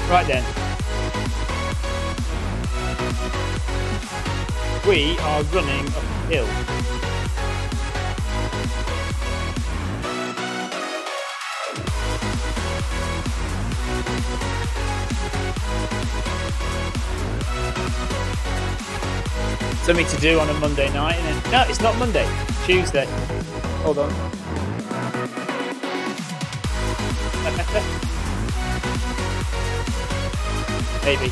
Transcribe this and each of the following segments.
Right then. We are running up a hill. Something to do on a Monday night, and then, no, it's not Monday, Tuesday. Hold on. Is that better? Maybe.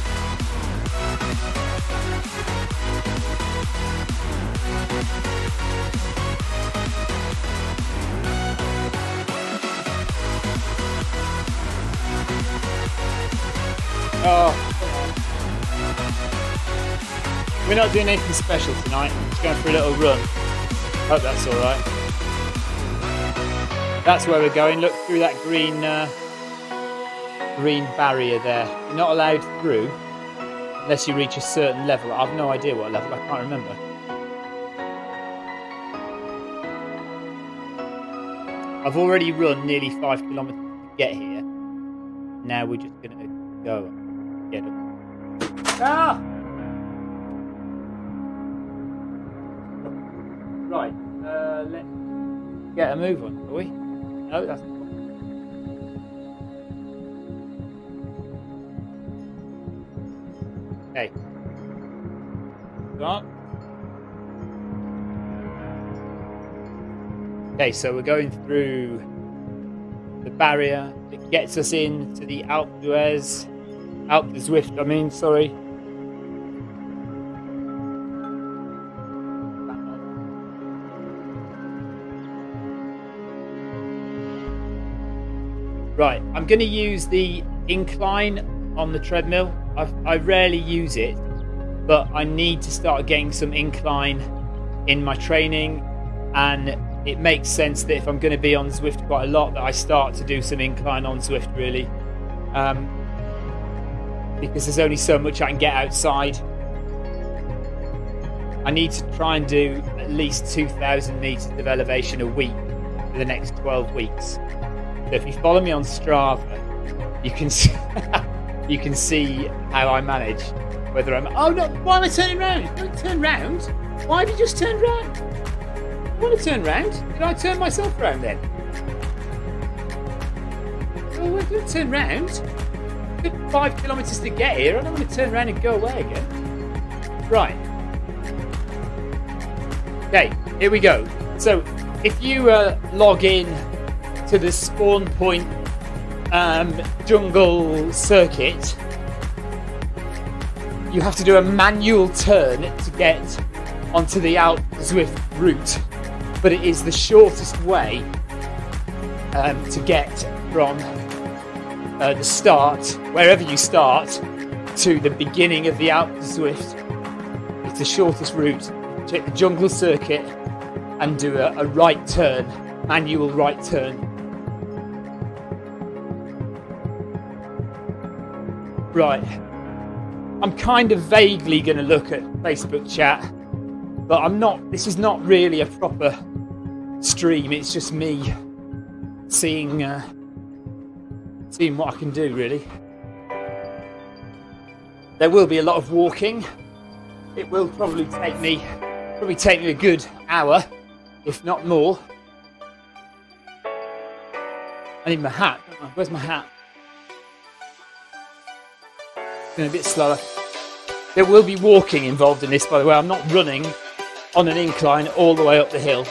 Oh, we're not doing anything special tonight. Just going for a little run. Hope that's all right. That's where we're going. Look through that green barrier there. You're not allowed through unless you reach a certain level. I've no idea what level. I can't remember. I've already run nearly 5 kilometers to get here. Now we're just going to go and get up. Ah! Right, let's get a move on, shall we? No, that's not. Okay. Go on. Okay, so we're going through the barrier that gets us into the Alpe du Zwift, I mean, sorry. Right, I'm going to use the incline on the treadmill. I rarely use it, but I need to start getting some incline in my training, and it makes sense that if I'm going to be on Zwift quite a lot, that I start to do some incline on Zwift, really, because there's only so much I can get outside. I need to try and do at least 2,000 meters of elevation a week for the next 12 weeks. So if you follow me on Strava, you can see, you can see how I manage. Whether I'm, oh no, why am I turning round? Don't turn round. Why have you just turned round? I want to turn round. Did I turn myself round then? Oh, I didn't turn round. I've got 5 kilometers to get here. I don't want to turn around and go away again. Right. Okay, here we go. So if you log in to the spawn point jungle circuit, you have to do a manual turn to get onto the Alpe du Zwift route, but it is the shortest way to get from the start, wherever you start, to the beginning of the Alpe du Zwift. It's the shortest route. Take the jungle circuit and do a right turn, manual right turn. Right, I'm kind of vaguely going to look at Facebook chat, but I'm not. This is not really a proper stream. It's just me seeing what I can do. Really, there will be a lot of walking. It will probably take me a good hour, if not more. I need my hat. Where's my hat? Going a bit slower. There will be walking involved in this, by the way. I'm not running on an incline all the way up the hill.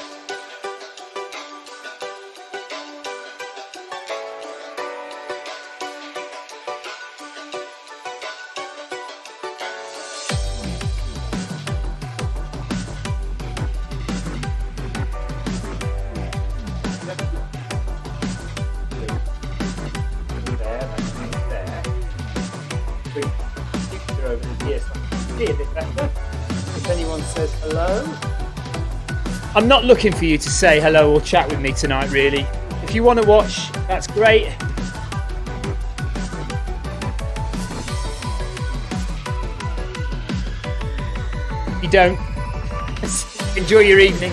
I'm not looking for you to say hello or chat with me tonight, really. If you want to watch, that's great. If you don't, enjoy your evening.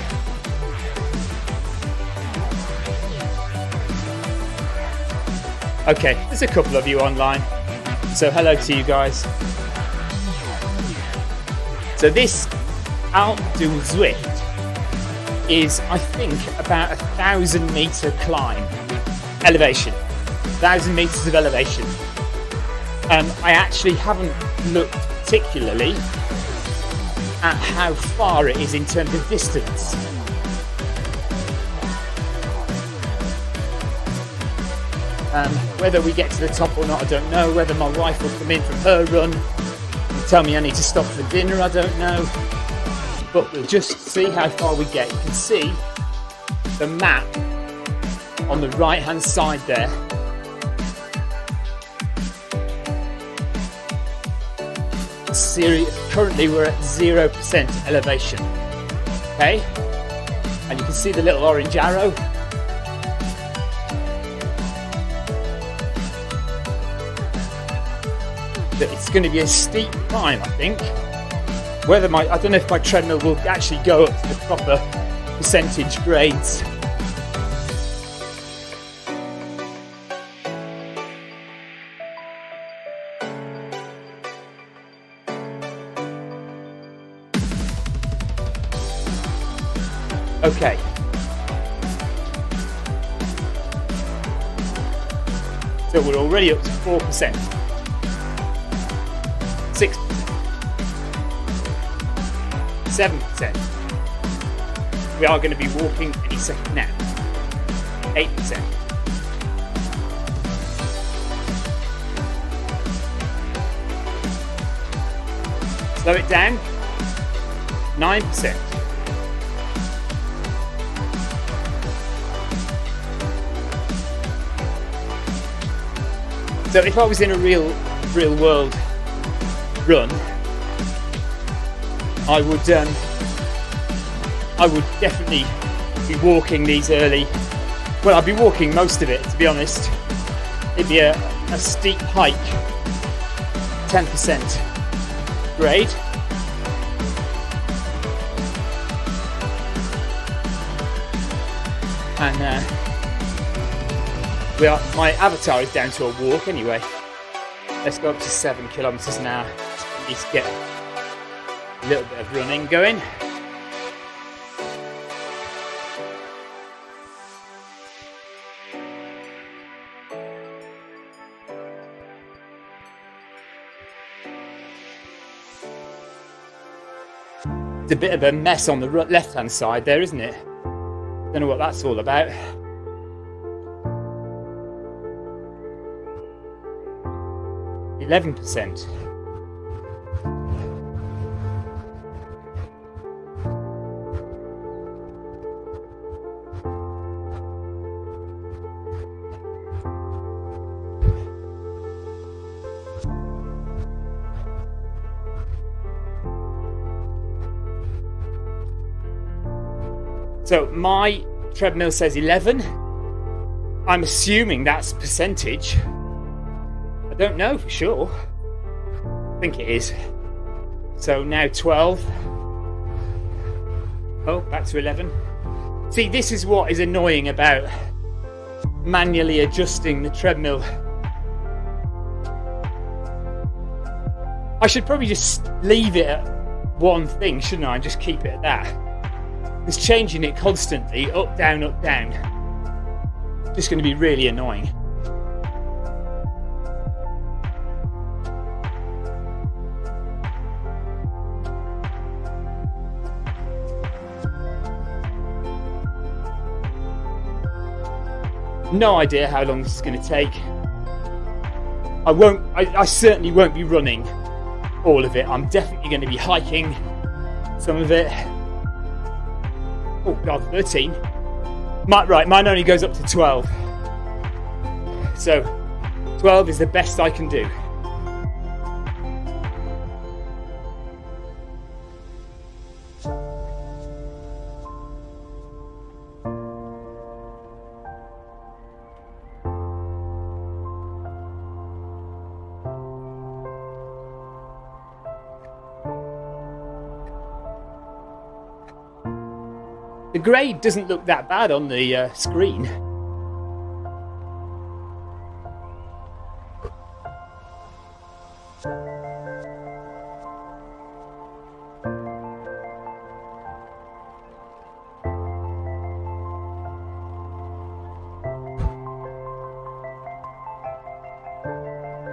Okay, there's a couple of you online. So hello to you guys. So this Alpe du Zwift is, I think, about 1,000 metre climb elevation. 1,000 metres of elevation. I actually haven't looked particularly at how far it is in terms of distance. Whether we get to the top or not, I don't know. Whether my wife will come in from her run and tell me I need to stop for dinner, I don't know. But we'll just see how far we get. You can see the map on the right hand side there. Currently we're at 0% elevation. Okay? And you can see the little orange arrow. That it's going to be a steep climb, I think. I don't know if my treadmill will actually go up to the proper percentage grades. Okay. So we're already up to 4%. 6%. 7%. We are going to be walking any second now. 8%. Slow it down. 9%. So if I was in a real world run, I would definitely be walking these early. Well, I'd be walking most of it, to be honest. It'd be a steep hike, 10% grade. And my avatar is down to a walk anyway. Let's go up to 7 kilometers an hour. At least get a little bit of running going. It's a bit of a mess on the left hand side there, isn't it? Don't know what that's all about. %. So my treadmill says 11. I'm assuming that's percentage. I don't know for sure. I think it is. So now 12. Oh, back to 11. See, this is what is annoying about manually adjusting the treadmill. I should probably just leave it at one thing, shouldn't I? Just keep it at that. Because changing it constantly, up, down, just going to be really annoying. No idea how long this is going to take. I certainly won't be running all of it. I'm definitely going to be hiking some of it. Oh God, 13. Right, mine only goes up to 12. So 12 is the best I can do. The grade doesn't look that bad on the screen.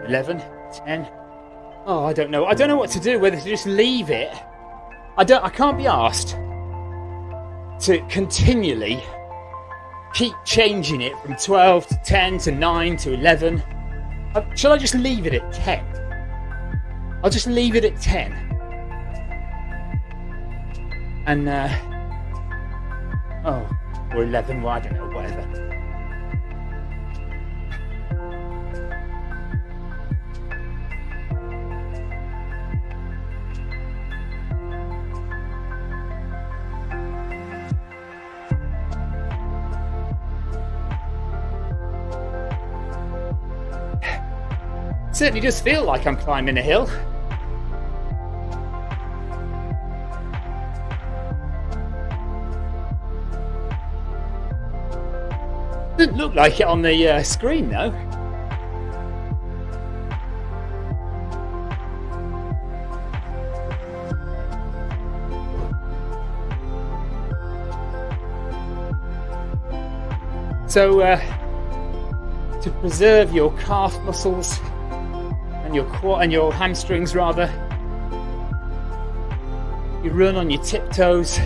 11, 10. Oh, I don't know. I don't know what to do, whether to just leave it. I can't be asked to continually keep changing it from 12 to 10 to 9 to 11. Shall I just leave it at 10? I'll just leave it at 10. And, or 11, well, I don't know, whatever. Certainly does feel like I'm climbing a hill. Doesn't look like it on the screen though. So to preserve your calf muscles and your quad and your hamstrings rather, you run on your tiptoes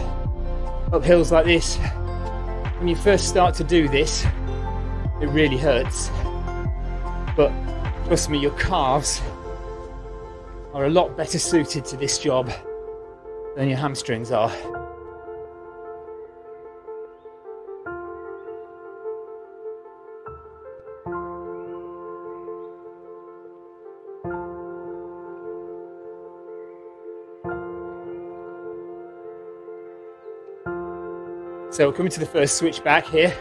up hills like this. When you first start to do this, it really hurts, but trust me, your calves are a lot better suited to this job than your hamstrings are. So coming to the first switchback here.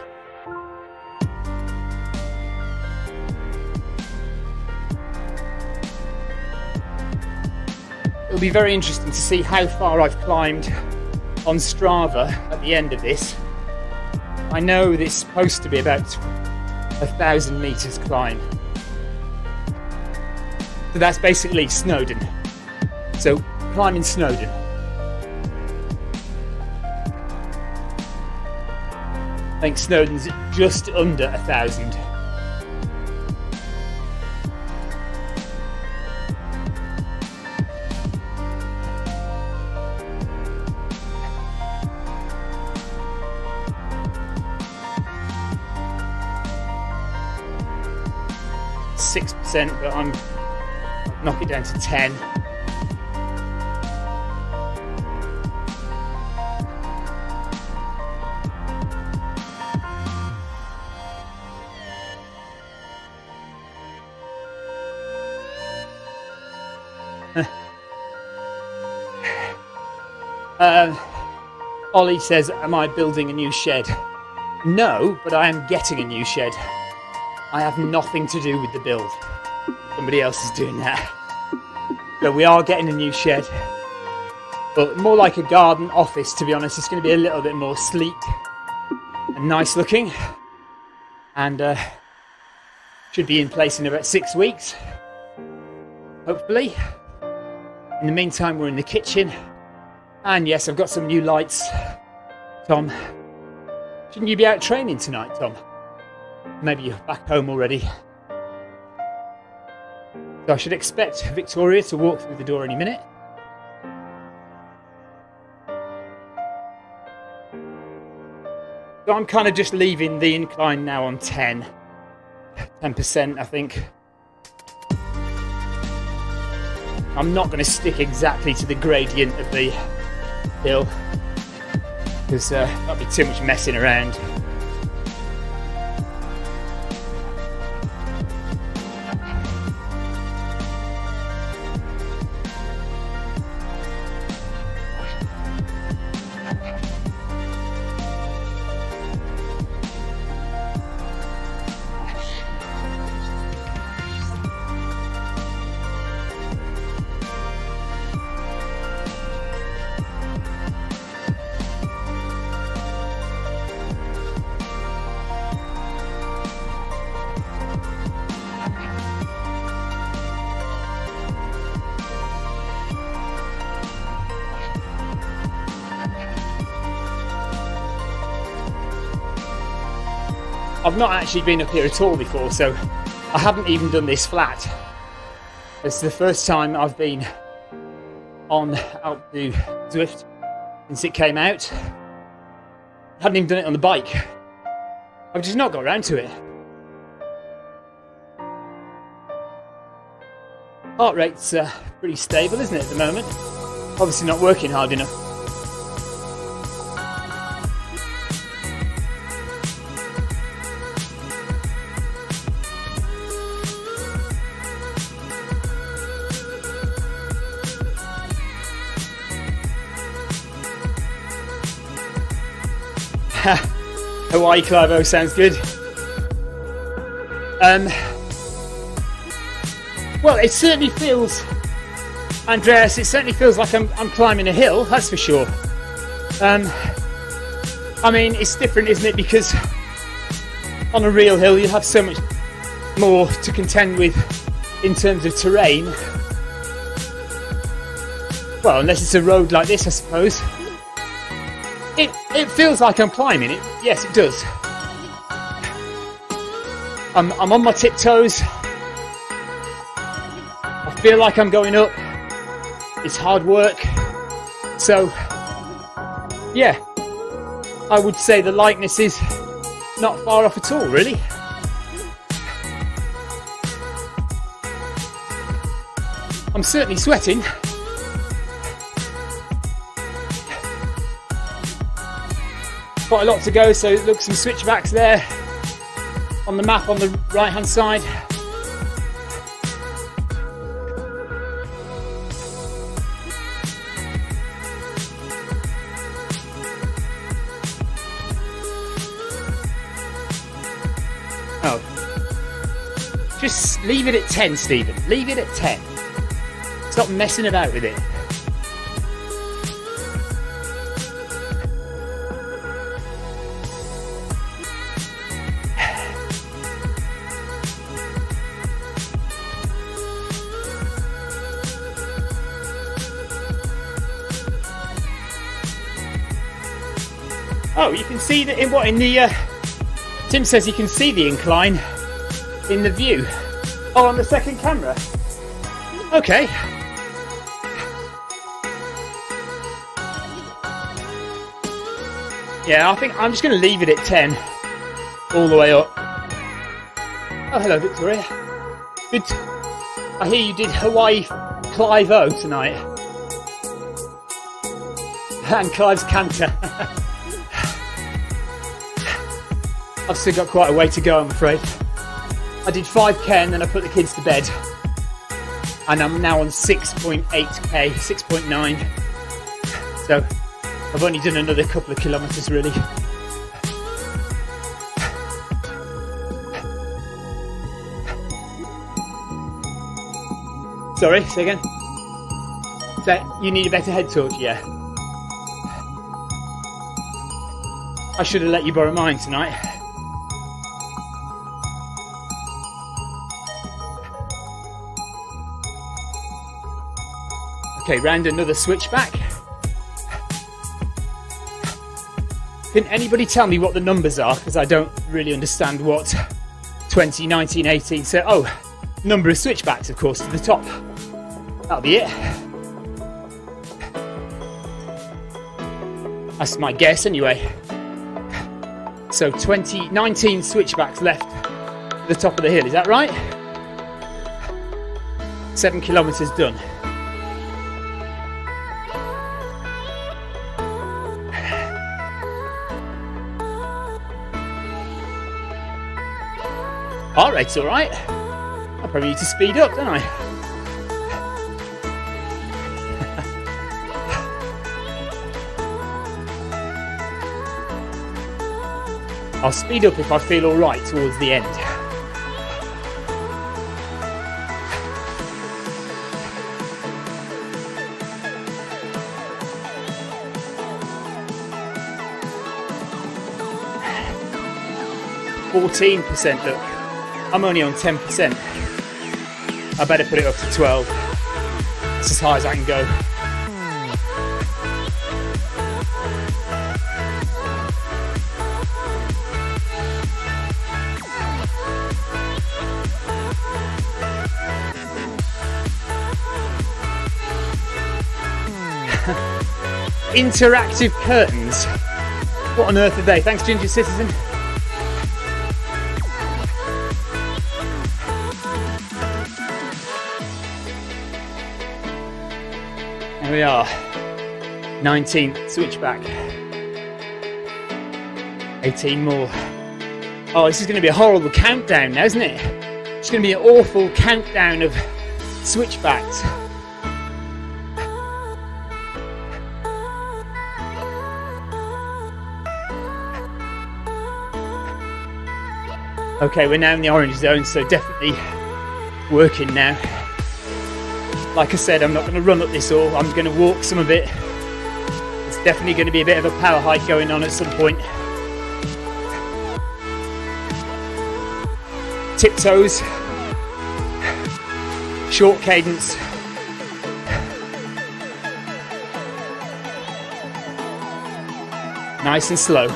It'll be very interesting to see how far I've climbed on Strava at the end of this. I know this is supposed to be about 1,000 meters climb. So that's basically Snowdon. So climbing Snowdon. I think Snowdon's just under 1,000. %, but I'll knock it down to 10. Ollie says, am I building a new shed? No, but I am getting a new shed. I have nothing to do with the build. Somebody else is doing that. So we are getting a new shed, but more like a garden office, to be honest. It's going to be a little bit more sleek and nice looking, and should be in place in about 6 weeks, hopefully. In the meantime, we're in the kitchen. And yes, I've got some new lights. Tom, shouldn't you be out training tonight, Tom? Maybe you're back home already. So I should expect Victoria to walk through the door any minute. So I'm kind of just leaving the incline now on 10%, I think. I'm not going to stick exactly to the gradient of the hill, because that'd be too much messing around. I've not actually been up here at all before, so I haven't even done this flat. It's the first time I've been on Alpe du Zwift since it came out. I hadn't even done it on the bike. I've just not got around to it. Heart rate's pretty stable, isn't it, at the moment? Obviously not working hard enough. Hawaii Clivo sounds good. Well, it certainly feels, Andreas, it certainly feels like I'm climbing a hill, that's for sure. I mean, it's different, isn't it? Because on a real hill, you have so much more to contend with in terms of terrain. Well, unless it's a road like this, I suppose. It feels like I'm climbing it. Yes, it does. I'm on my tiptoes. I feel like I'm going up. It's hard work. So, yeah, I would say the likeness is not far off at all, really. I'm certainly sweating. Quite a lot to go, so look, some switchbacks there on the map on the right hand side. Oh, just leave it at 10, Stephen. Leave it at 10. Stop messing about with it. Oh, you can see that in the Tim says you can see the incline in the view. Oh, on the second camera. Okay. Yeah, I think I'm just going to leave it at 10 all the way up. Oh, hello, Victoria. Good. I hear you did Hawaii Clivo tonight. And Clive's Canter. I've still got quite a way to go, I'm afraid. I did 5k and then I put the kids to bed. And I'm now on 6.8k, 6.9. So I've only done another couple of kilometres, really. Sorry, say again? So you need a better head torch, yeah. I should have let you borrow mine tonight. Okay, round another switchback. Can anybody tell me what the numbers are? Because I don't really understand what 20, 19, 18. So, oh, number of switchbacks, of course, to the top. That'll be it. That's my guess, anyway. So 19 switchbacks left to the top of the hill. Is that right? 7 kilometres done. Heart rate's all right. I probably need to speed up, don't I? I'll speed up if I feel all right towards the end. %. Look, I'm only on 10%. I better put it up to 12. It's as high as I can go. interactive curtains. What on earth are they? Thanks, Ginger Citizen. There we are. 19th switchback. 18 more. Oh, this is going to be a horrible countdown now, isn't it? It's going to be an awful countdown of switchbacks. Okay, we're now in the orange zone, so definitely working now. Like I said, I'm not going to run up this all, I'm going to walk some of it. It's definitely going to be a bit of a power hike going on at some point. Tiptoes, short cadence. Nice and slow.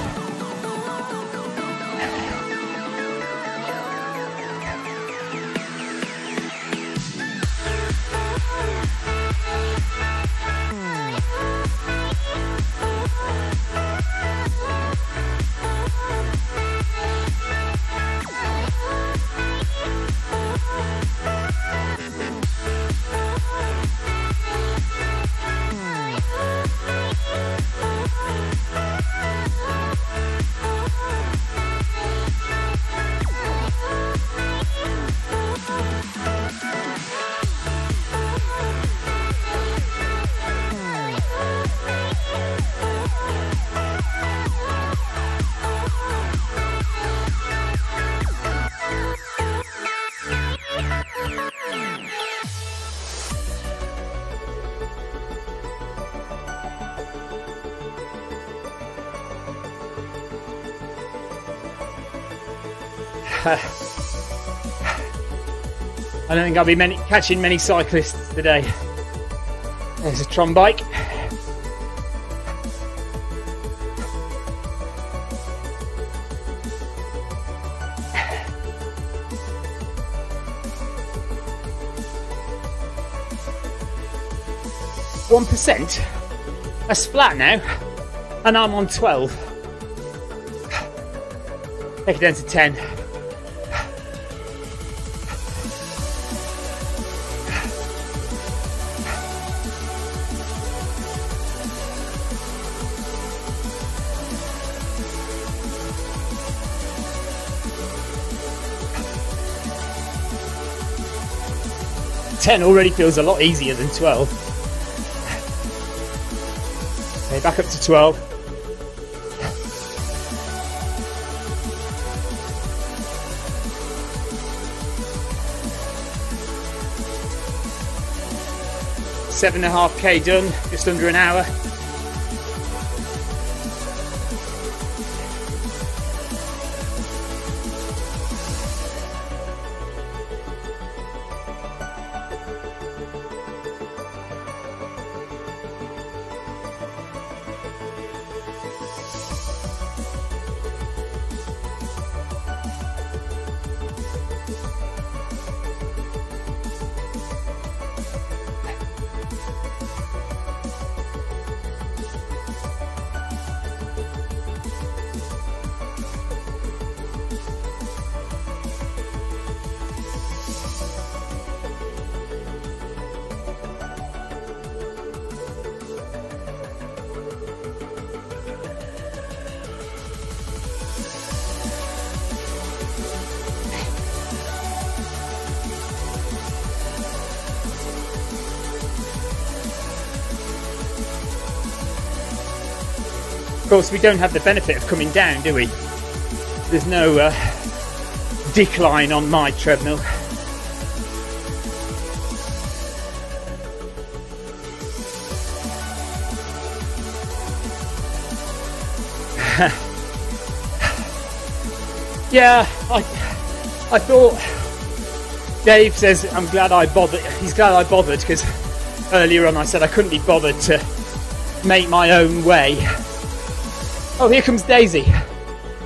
I don't think I'll be catching many cyclists today. There's a Tron bike. %. That's flat now, and I'm on 12. Take it down to 10. Ten already feels a lot easier than 12. Okay, back up to 12. Seven and a half K done, just under an hour. Of course, we don't have the benefit of coming down, do we? There's no decline on my treadmill. Yeah, I thought Dave says I'm glad I bothered. He's glad I bothered because earlier on I said I couldn't be bothered to make my own way. Oh, here comes Daisy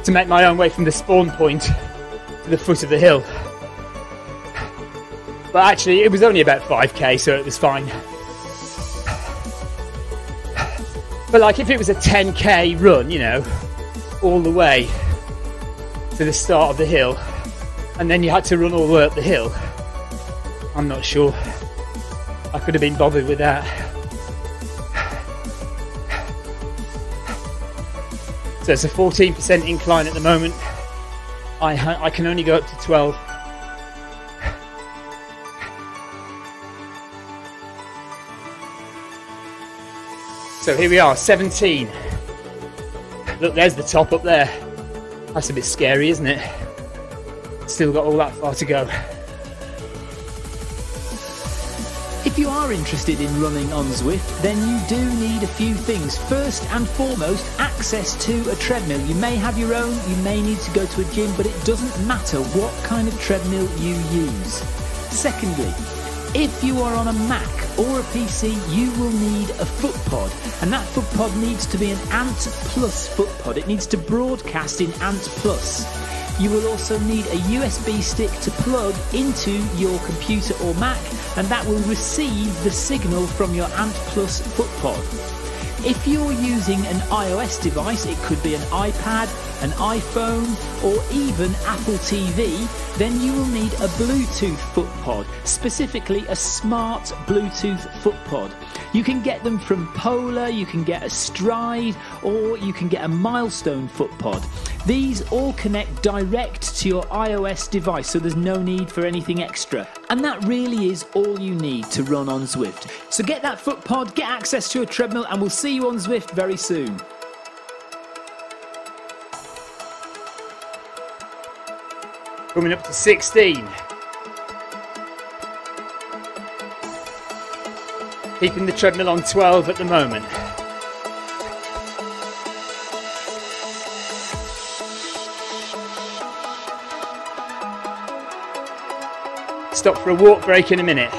to make my own way from the spawn point to the foot of the hill. But actually, it was only about 5k, so it was fine. But like if it was a 10k run, you know, all the way to the start of the hill, and then you had to run all the way up the hill, I'm not sure I could have been bothered with that. So it's a 14% incline at the moment. I can only go up to 12. So here we are, 17. Look, there's the top up there. That's a bit scary, isn't it? Still got all that far to go. If you are interested in running on Zwift, then you do need a few things. First and foremost, access to a treadmill. You may have your own, you may need to go to a gym, but it doesn't matter what kind of treadmill you use. Secondly, if you are on a Mac or a PC, you will need a foot pod, and that foot pod needs to be an Ant Plus foot pod. It needs to broadcast in Ant Plus. You will also need a USB stick to plug into your computer or Mac, and that will receive the signal from your Ant Plus foot pod. If you're using an iOS device, it could be an iPad, an iPhone, or even Apple TV, then you will need a Bluetooth foot pod, specifically a smart Bluetooth foot pod. You can get them from Polar, you can get a Stride, or you can get a Milestone foot pod. These all connect direct to your iOS device, so there's no need for anything extra. And that really is all you need to run on Zwift. So get that foot pod, get access to a treadmill, and we'll see you on Zwift very soon. Coming up to 16. Keeping the treadmill on 12 at the moment. Stop for a walk break in a minute.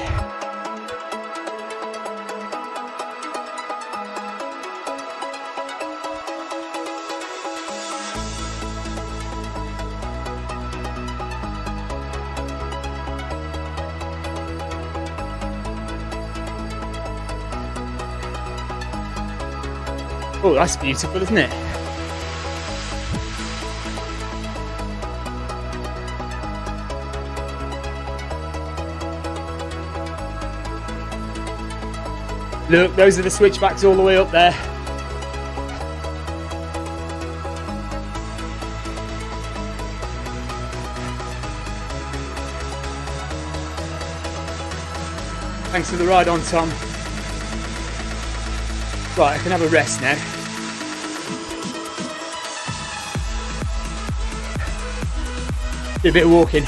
Oh, that's beautiful, isn't it? Look, those are the switchbacks all the way up there. Thanks for the ride on, Tom. Right, I can have a rest now. Do a bit of walking.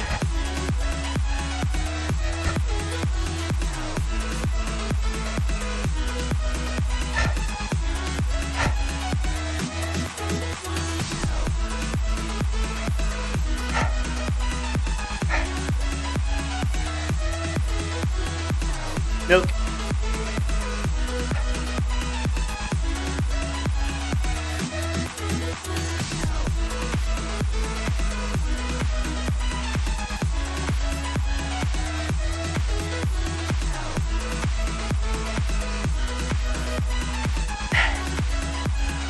Milk.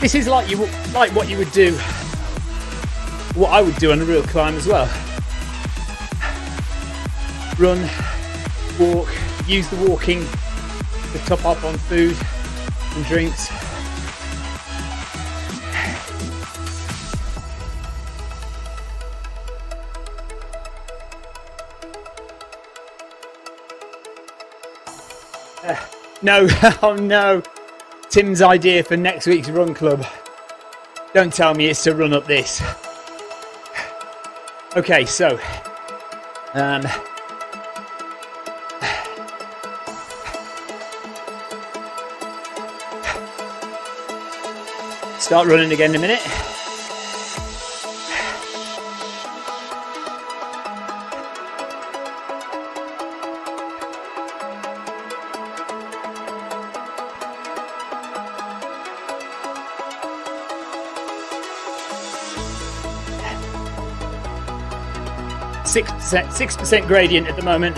This is like what you would do, what I would do on a real climb as well. Run, walk, use the walking to top up on food and drinks. No, oh no. Tim's idea for next week's run club. Don't tell me it's to run up this. Okay, so start running again in a minute. Six percent gradient at the moment.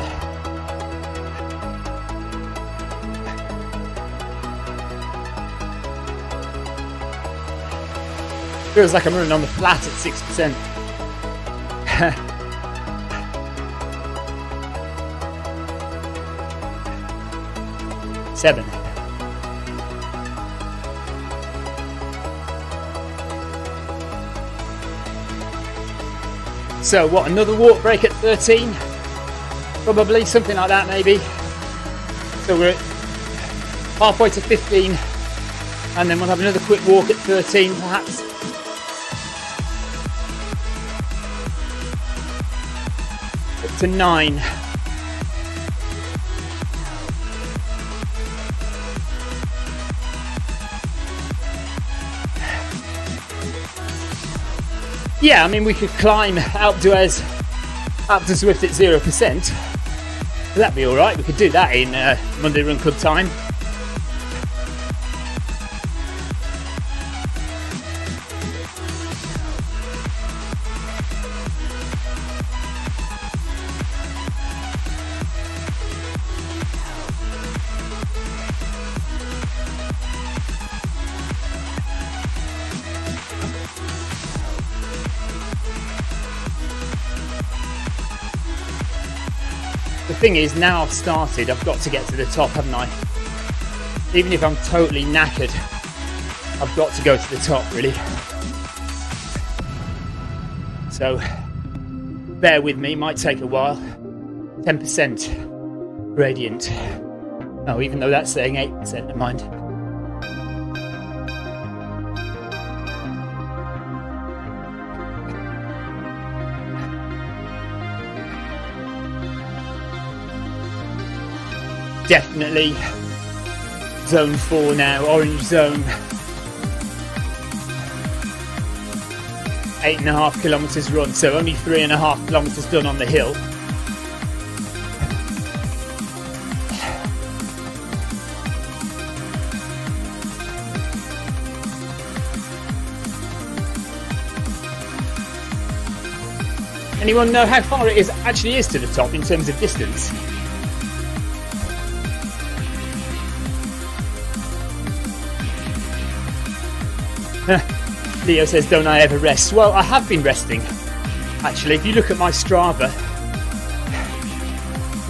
Feels like I'm running on the flat at 6%. Seven. So what, another walk break at 13? Probably, something like that maybe. So we're halfway to 15, and then we'll have another quick walk at 13 perhaps. Up to 9. Yeah, I mean, we could climb Alpe du Zwift at 0%. That'd be all right. We could do that in Monday Run Club time. The thing is, now I've started, I've got to get to the top, haven't I? Even if I'm totally knackered, I've got to go to the top, really. So, bear with me, might take a while. 10% gradient. Oh, even though that's saying 8%, never mind. Definitely zone 4 now, orange zone. 8.5 kilometers run, so only 3.5 kilometers done on the hill. Anyone know how far it actually is to the top in terms of distance? Leo says, don't I ever rest? Well, I have been resting, actually. If you look at my Strava,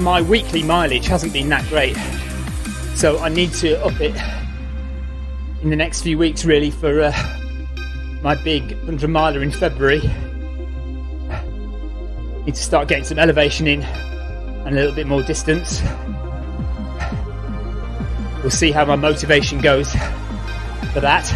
my weekly mileage hasn't been that great. So I need to up it in the next few weeks, really, for my big 100 miler in February. Need to start getting some elevation in and a little bit more distance. We'll see how my motivation goes for that.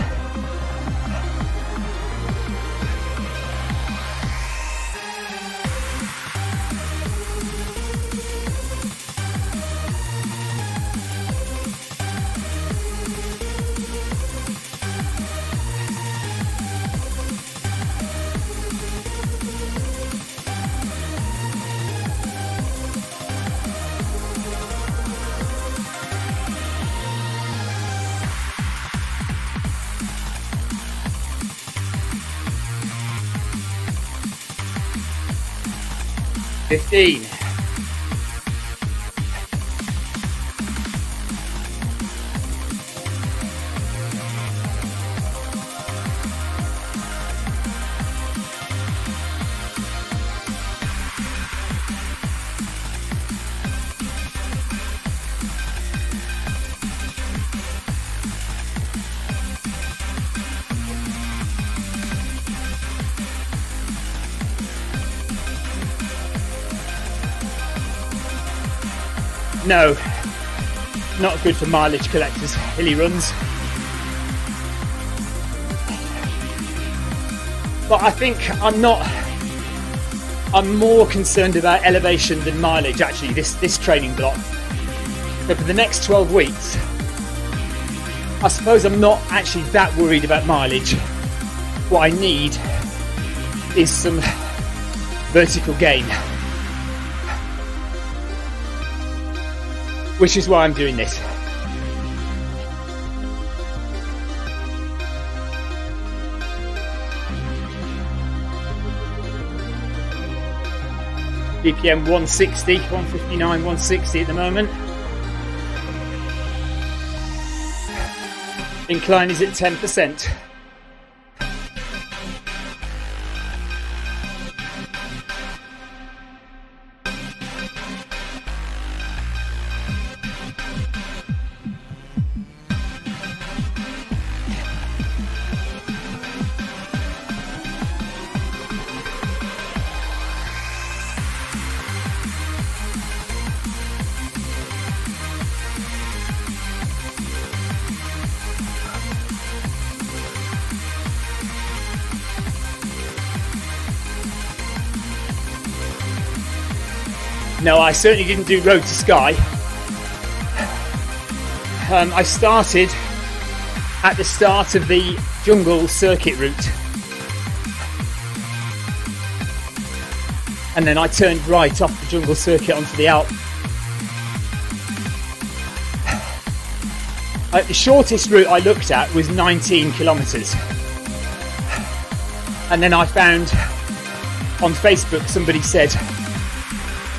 Fifteen. No, not good for mileage collectors, hilly runs. But I think I'm more concerned about elevation than mileage, actually, this training block. So for the next 12 weeks, I suppose I'm not actually that worried about mileage. What I need is some vertical gain. Which is why I'm doing this. BPM 160, 159, 160 at the moment. Incline is at 10%. No, I certainly didn't do Road to Skye. I started at the start of the jungle circuit route. And then I turned right off the jungle circuit onto the Alp. The shortest route I looked at was 19 kilometres. And then I found on Facebook somebody said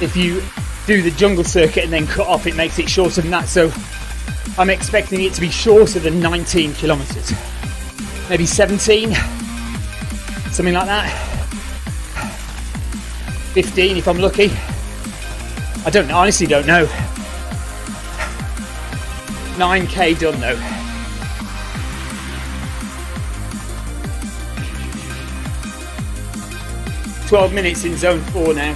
if you do the jungle circuit and then cut off, it makes it shorter than that. So I'm expecting it to be shorter than 19 kilometres. Maybe 17, something like that. 15 if I'm lucky. I don't know, honestly don't know. 9k done though. "12 minutes in zone 4 now."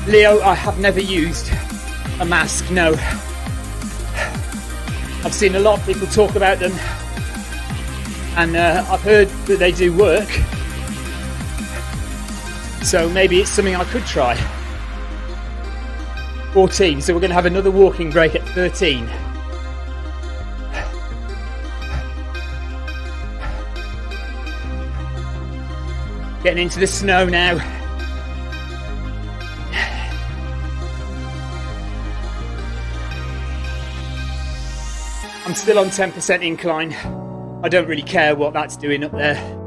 Leo, I have never used a mask, no. I've seen a lot of people talk about them, and I've heard that they do work. So maybe it's something I could try. 14, so we're going to have another walking break at 13. Getting into the snow now. I'm still on 10% incline. I don't really care what that's doing up there.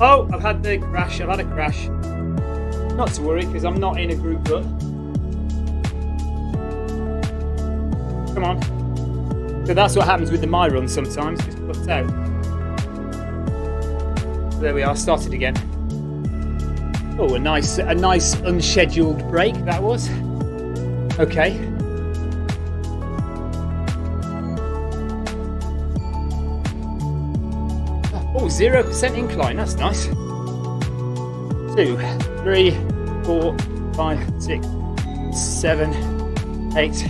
Oh, I've had the crash. I've had a crash. Not to worry, because I'm not in a group rut. Come on. So that's what happens with the My Run sometimes, just puts out. There we are, started again. Oh, a nice unscheduled break that was. Okay. Oh, 0% incline, that's nice. 2, 3, 4, 5, 6, 7, 8,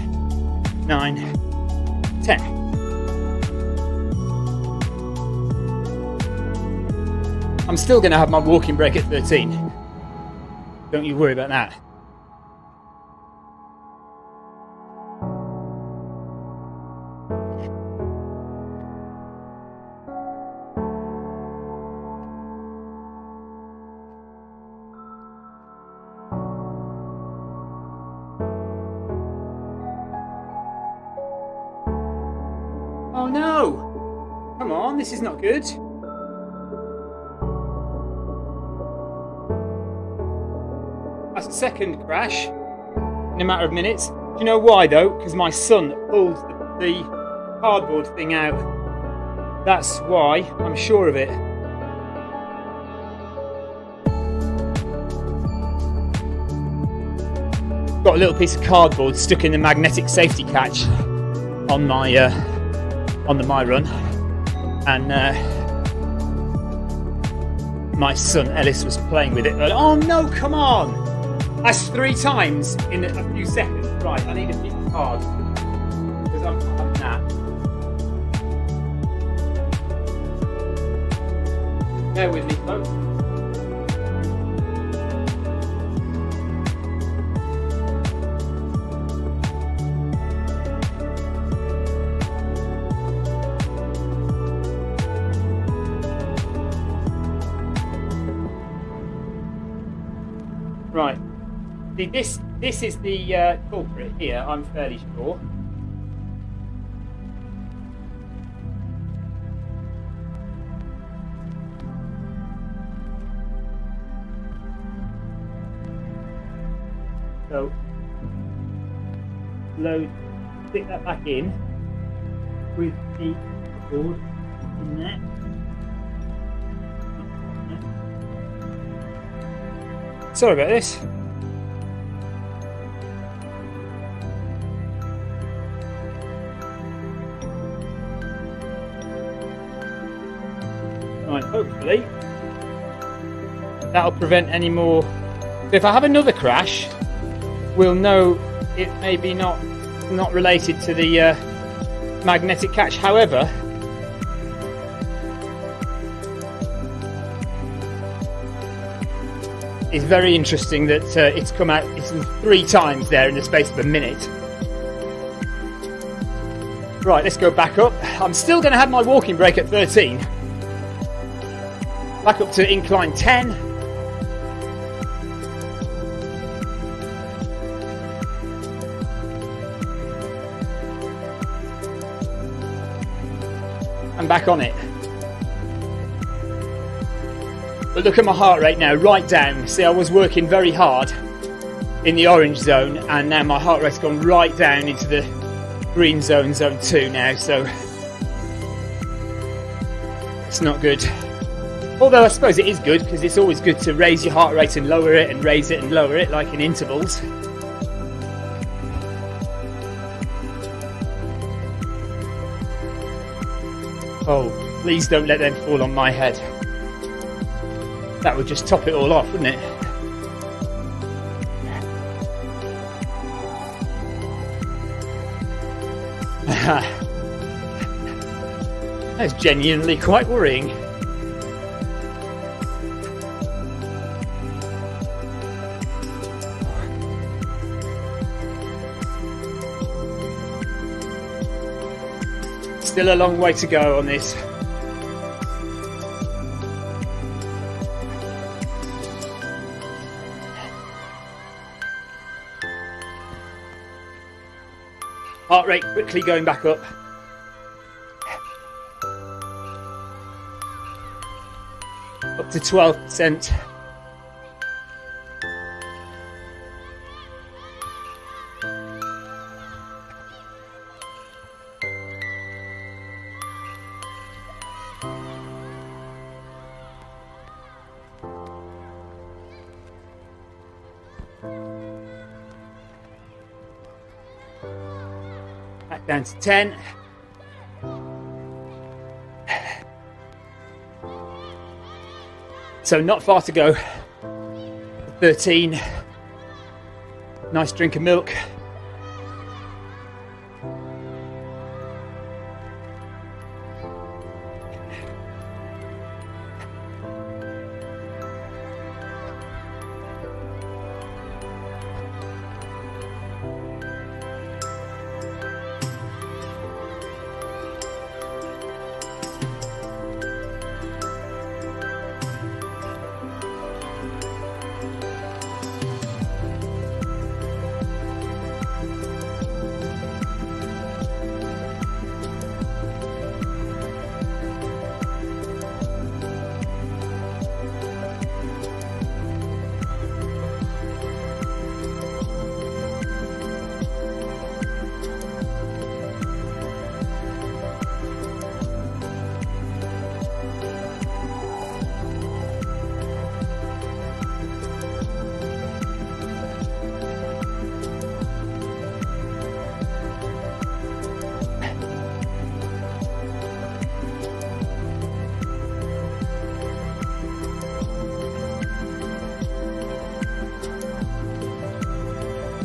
9, 10. I'm still going to have my walking break at 13. Don't you worry about that. Oh no! Come on, this is not good. That's a second crash in a matter of minutes. Do you know why though? Because my son pulled the cardboard thing out. That's why, I'm sure of it. Got a little piece of cardboard stuck in the magnetic safety catch on the My Run, and my son Ellis was playing with it. But, oh no, come on! That's 3 times in a few seconds. Right, I need a few cards because I'm that. Bear with me, folks. Right, see, this is the culprit here, I'm fairly sure. So stick that back in with the board in there. Sorry about this. Right, hopefully that'll prevent any more. So if I have another crash, we'll know it may be not related to the magnetic catch. However, it's very interesting that it's come out 3 times there in the space of a minute. Right, let's go back up. I'm still going to have my walking brake at 13. Back up to incline 10. And back on it. But look at my heart rate now, right down. See, I was working very hard in the orange zone, and now my heart rate's gone right down into the green zone, zone 2 now, so it's not good. Although I suppose it is good, because it's always good to raise your heart rate and lower it, and raise it and lower it, like in intervals. Oh, please don't let them fall on my head. That would just top it all off, wouldn't it? That's genuinely quite worrying. Still a long way to go on this. Heart rate quickly going back up. Up to 12%. Back down to 10. So not far to go. 13. Nice drink of milk.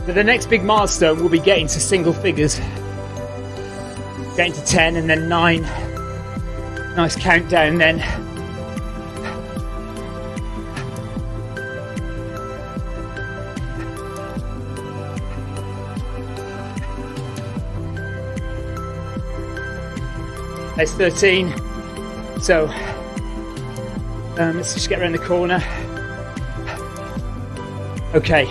But the next big milestone will be getting to single figures. Getting to 10 and then 9. Nice countdown then. There's 13. So let's just get around the corner. Okay.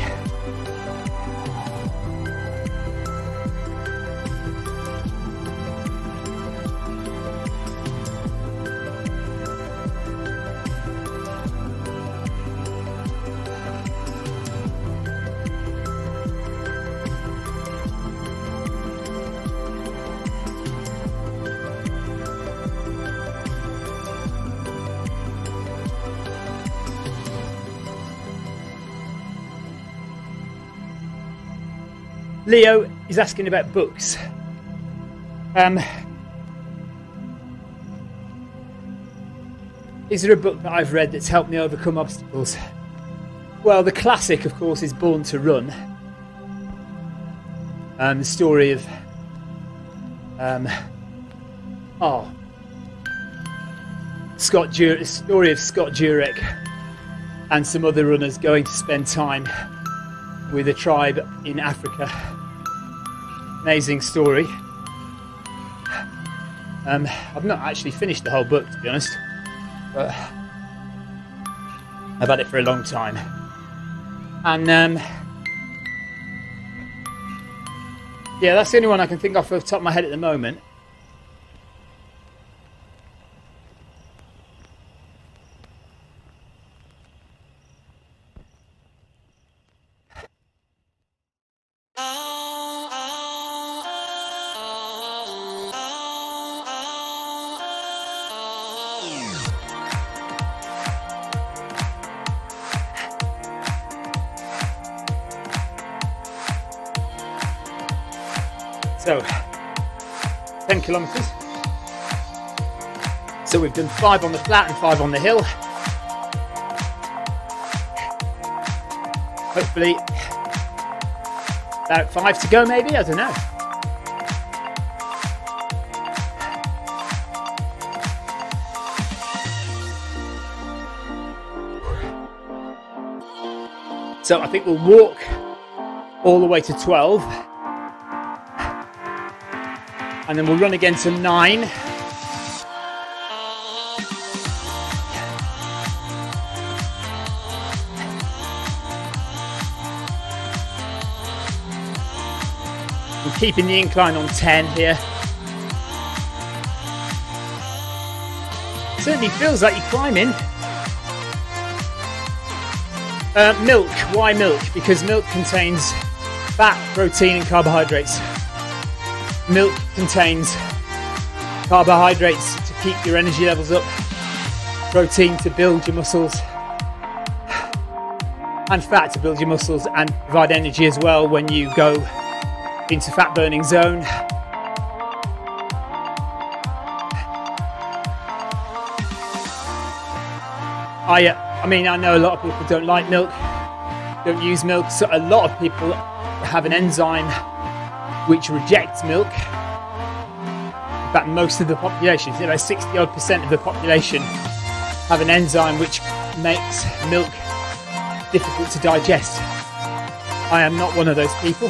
Leo is asking about books. Is there a book that I've read that's helped me overcome obstacles? Well, the classic, of course, is Born to Run. The story of Scott Jurek and some other runners going to spend time with a tribe in Africa. Amazing story. I've not actually finished the whole book, to be honest, but I've had it for a long time. And yeah, that's the only one I can think of off the top of my head at the moment. So, 10 kilometres. So we've done 5 on the flat and 5 on the hill. Hopefully, about 5 to go maybe, I don't know. So I think we'll walk all the way to 12. And then we'll run again to 9. We're keeping the incline on 10 here. Certainly feels like you're climbing. Milk. Why milk? Because milk contains fat, protein and carbohydrates. Milk contains carbohydrates to keep your energy levels up, protein to build your muscles, and fat to build your muscles and provide energy as well when you go into fat burning zone. I mean, I know a lot of people don't like milk, don't use milk, so a lot of people have an enzyme which rejects milk. In fact, most of the population, about 60% of the population, have an enzyme which makes milk difficult to digest. I am not one of those people,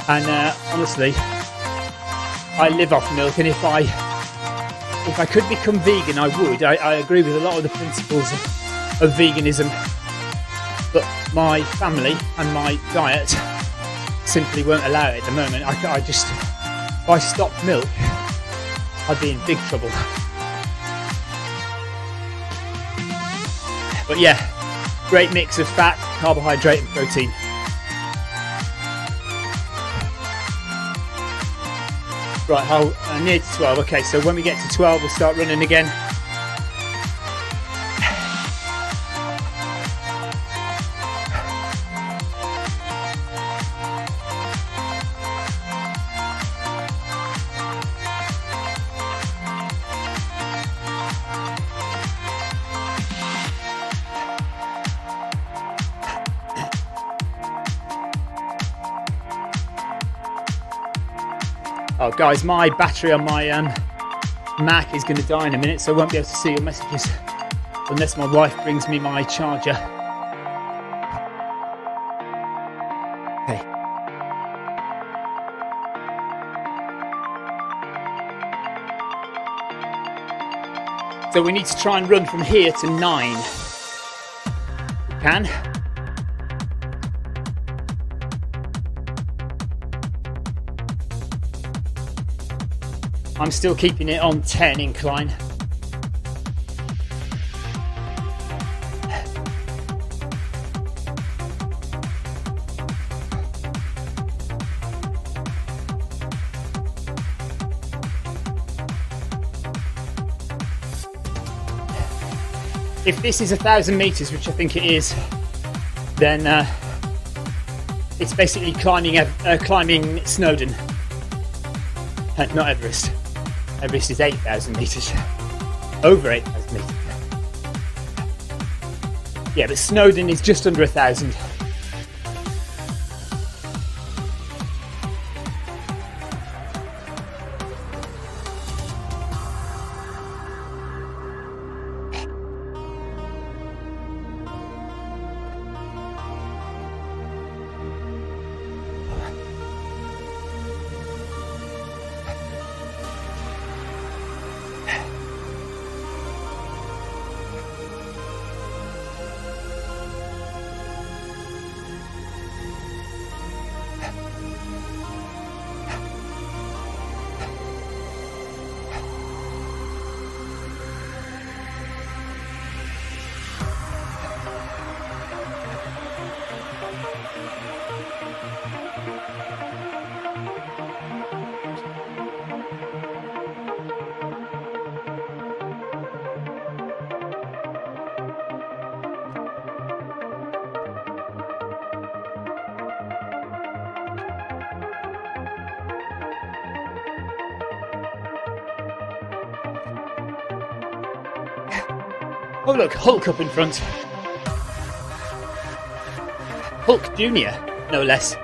and honestly, I live off milk. And if I could become vegan, I would. I agree with a lot of the principles of veganism, but my family and my diet simply won't allow it at the moment. I just, if I stopped milk, I'd be in big trouble. But yeah, great mix of fat, carbohydrate and protein. Right, near to 12. Okay, so when we get to 12, we'll start running again. Oh guys, my battery on my Mac is going to die in a minute, so I won't be able to see your messages unless my wife brings me my charger. Okay. So we need to try and run from here to 9. We can. I'm still keeping it on 10 incline. If this is 1,000 meters, which I think it is, then It's basically climbing Snowdon. Not Everest. Everest is 8,000 metres. Over 8,000 metres. Yeah, but Snowdon is just under 1,000. Oh look, Hulk up in front. Hulk Junior, no less.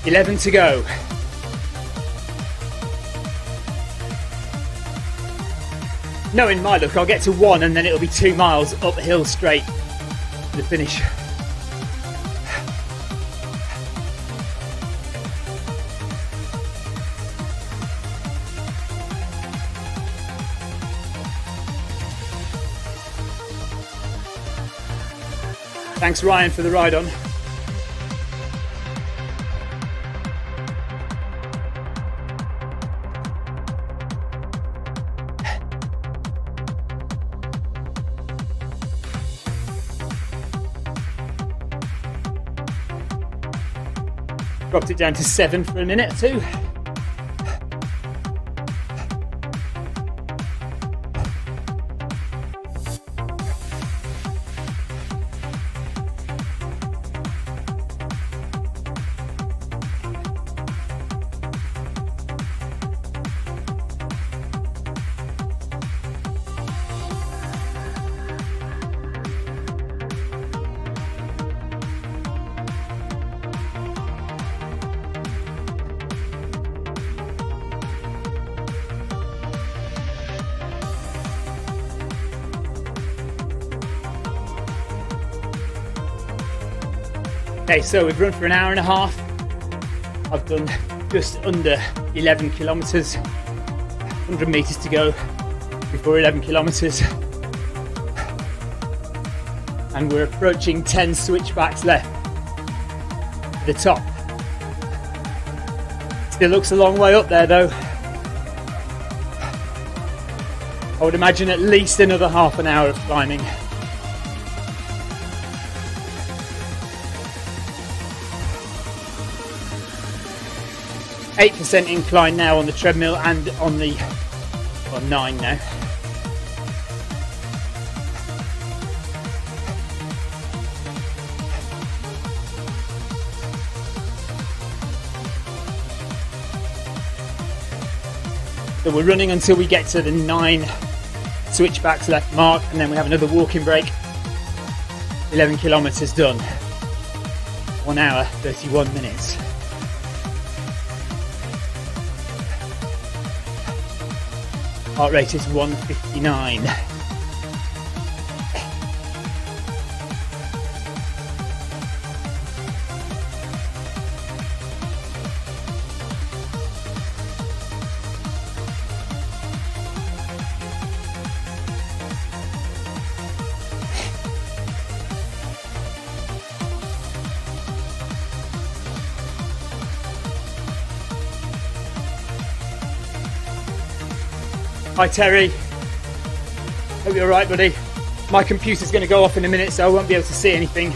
$11 to go. Knowing my luck, I'll get to 1 and then it'll be 2 miles uphill straight to the finish. Thanks Ryan for the ride on. Dropped it down to 7 for a minute or two. Okay, so we've run for an hour and a half. I've done just under 11 kilometers, 100 meters to go before 11 kilometers. And we're approaching 10 switchbacks left at the top. Still looks a long way up there though. I would imagine at least another half an hour of climbing. 8% incline now on the treadmill and on the, well, 9 now. So we're running until we get to the 9 switchbacks left mark, and then we have another walking break. 11 kilometers done. 1 hour, 31 minutes. Heart rate is 159. Hi Terry, hope you're alright buddy. My computer's going to go off in a minute, so I won't be able to see anything.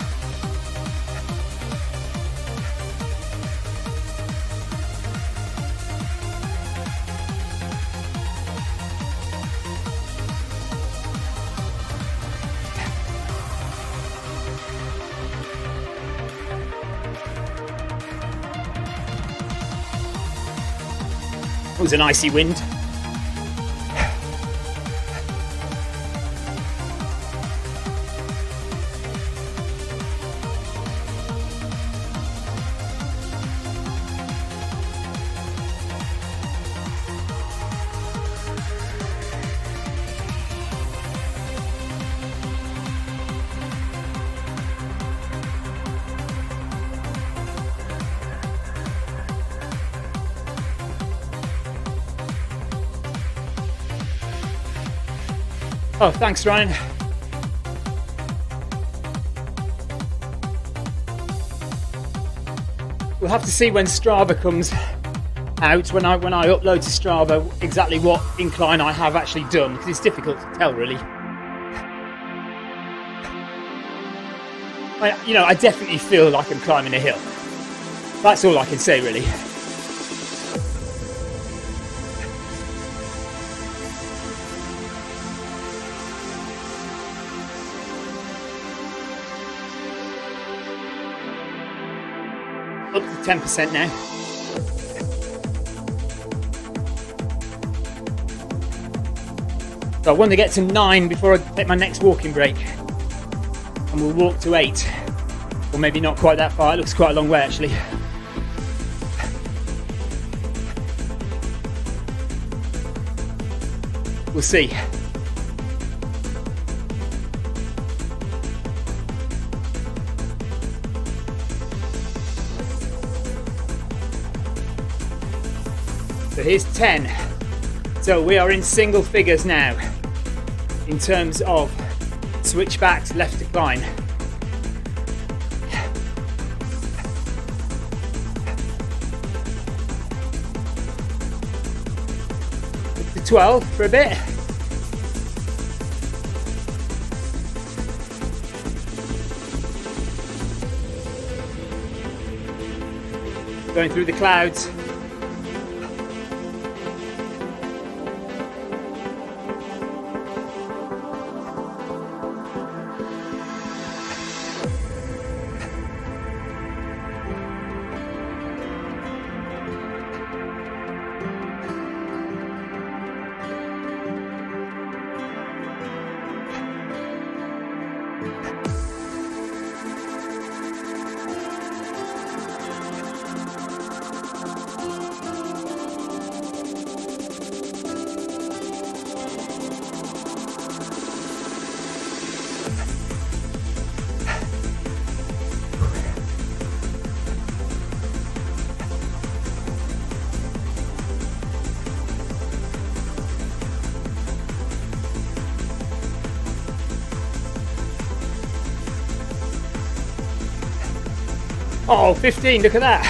It was an icy wind. Oh, thanks, Ryan. We'll have to see when Strava comes out, when I upload to Strava, exactly what incline I have actually done, because it's difficult to tell, really. I definitely feel like I'm climbing a hill. That's all I can say, really. Up to 10% now. So I want to get to 9 before I take my next walking break. And we'll walk to 8. Or maybe not quite that far, it looks quite a long way actually. We'll see. So here's 10. So we are in single figures now in terms of switchbacks left decline. Up to 12 for a bit. Going through the clouds. Oh, 15, look at that.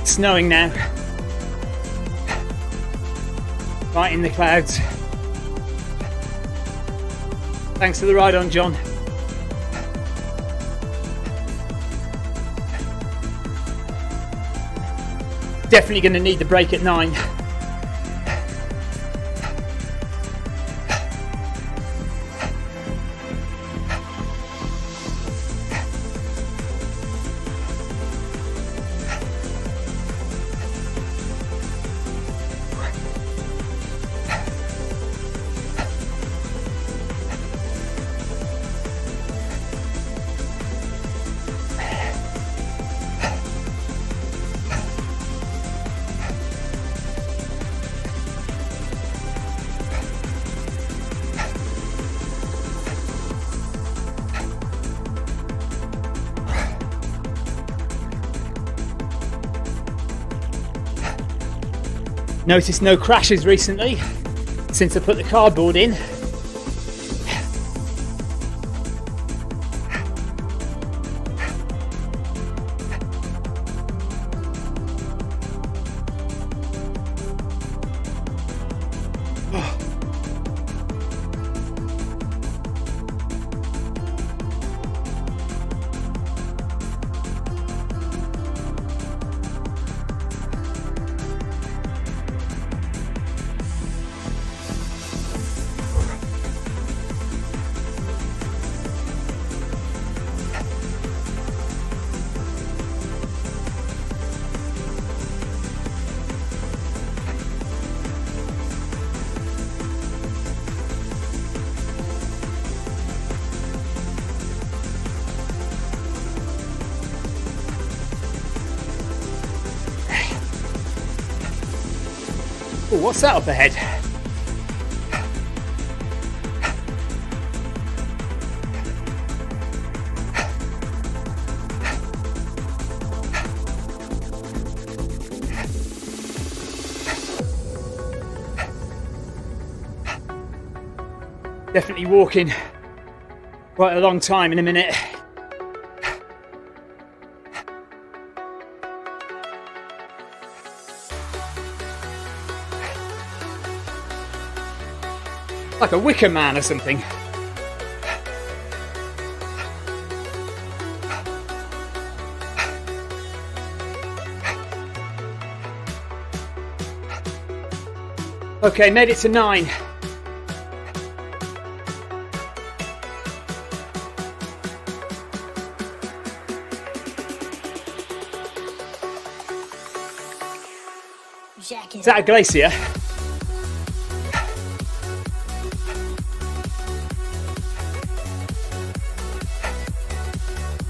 It's snowing now. Right in the clouds. Thanks for the ride on, John. Definitely going to need the break at 9. Noticed no crashes recently since I put the cardboard in. Oh, what's that up ahead? Definitely walking quite a long time in a minute. Like a wicker man or something. Okay, made it to 9. Is that a glacier?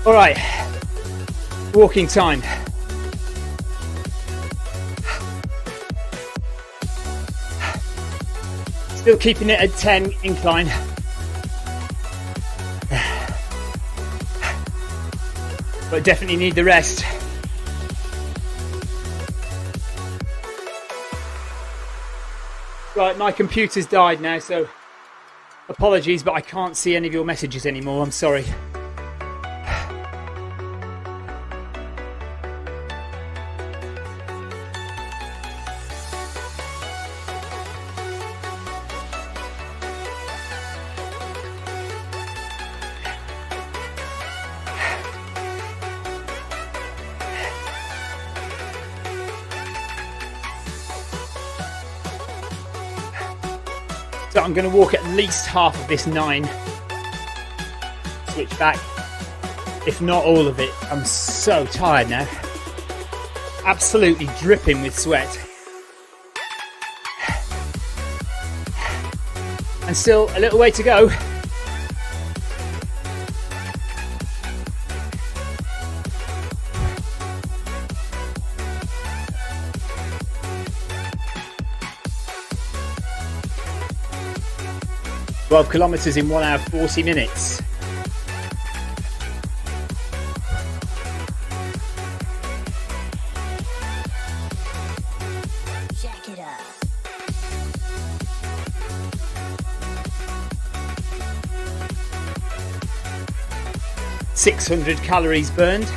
All right, walking time. Still keeping it at 10 incline. But definitely need the rest. Right, my computer's died now, so apologies, but I can't see any of your messages anymore. I'm sorry. So I'm going to walk at least half of this 9. Switch back, if not all of it. I'm so tired now. Absolutely dripping with sweat. And still a little way to go. Twelve kilometres in 1 hour 40 minutes. Jack it up. 600 calories burned.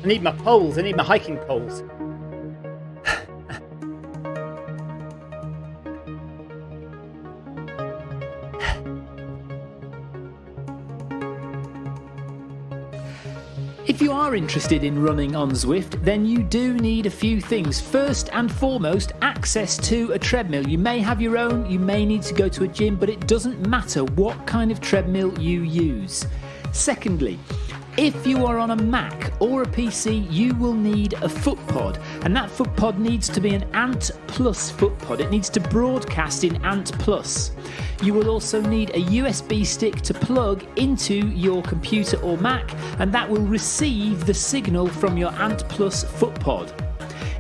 I need my poles, I need my hiking poles. If you are interested in running on Zwift, then you do need a few things. First and foremost, access to a treadmill. You may have your own, you may need to go to a gym, but it doesn't matter what kind of treadmill you use. Secondly, If you are on a Mac or a PC, you will need a foot pod, and that foot pod needs to be an Ant Plus foot pod. It needs to broadcast in Ant Plus. You will also need a USB stick to plug into your computer or Mac, and that will receive the signal from your Ant Plus foot pod.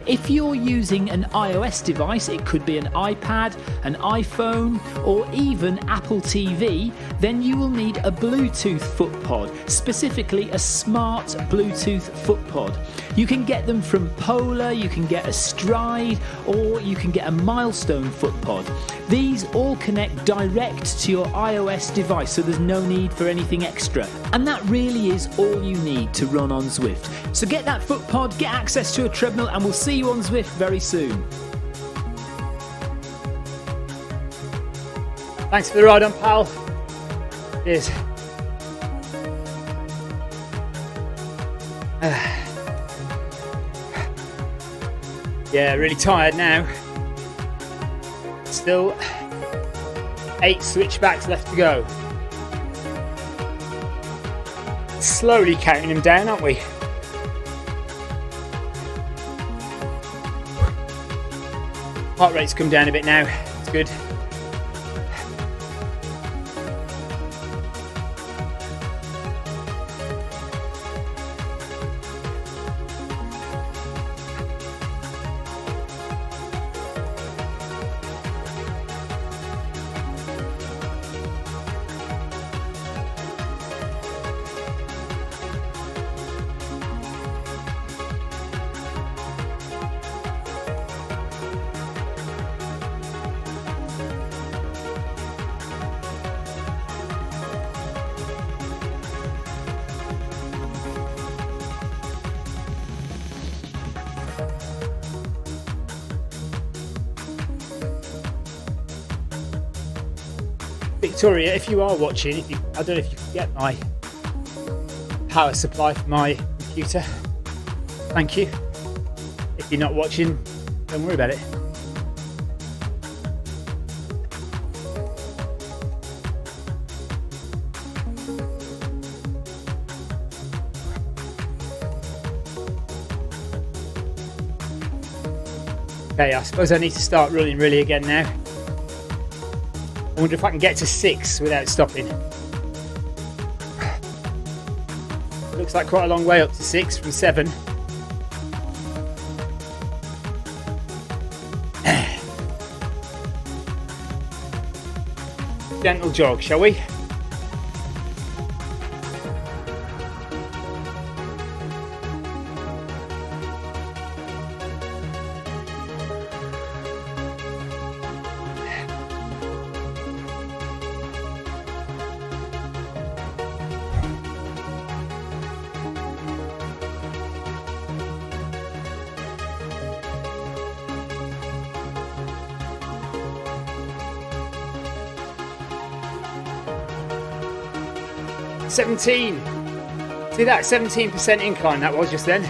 If you're using an iOS device, it could be an iPad, an iPhone, or even Apple TV, then you will need a Bluetooth foot pod, specifically a smart Bluetooth foot pod. You can get them from Polar, you can get a Stride, or you can get a Milestone foot pod. These all connect direct to your iOS device, so there's no need for anything extra. And that really is all you need to run on Zwift. So get that foot pod, get access to a treadmill, and we'll see you on Zwift very soon. Thanks for the ride on, pal. Cheers. Yeah, really tired now. Still 8 switchbacks left to go. Slowly counting them down, aren't we? Heart rate's come down a bit now. It's good. Victoria, if you are watching, I don't know if you can get my power supply for my computer. Thank you. If you're not watching, don't worry about it. Okay, I suppose I need to start running really again now. I wonder if I can get to 6 without stopping. Looks like quite a long way up to 6 from 7. Gentle jog, shall we? See that 17% incline that was just then.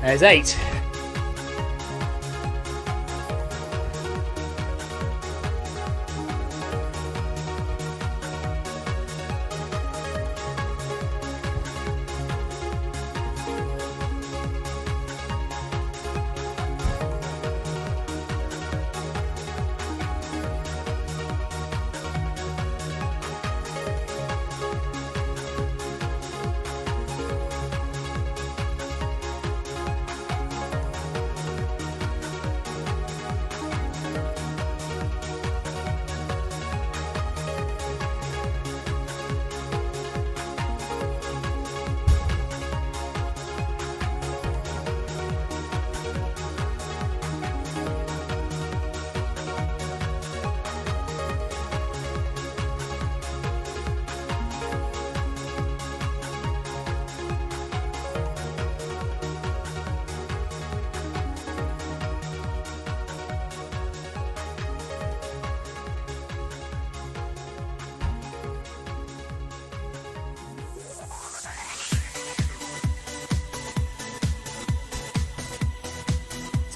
There's 8.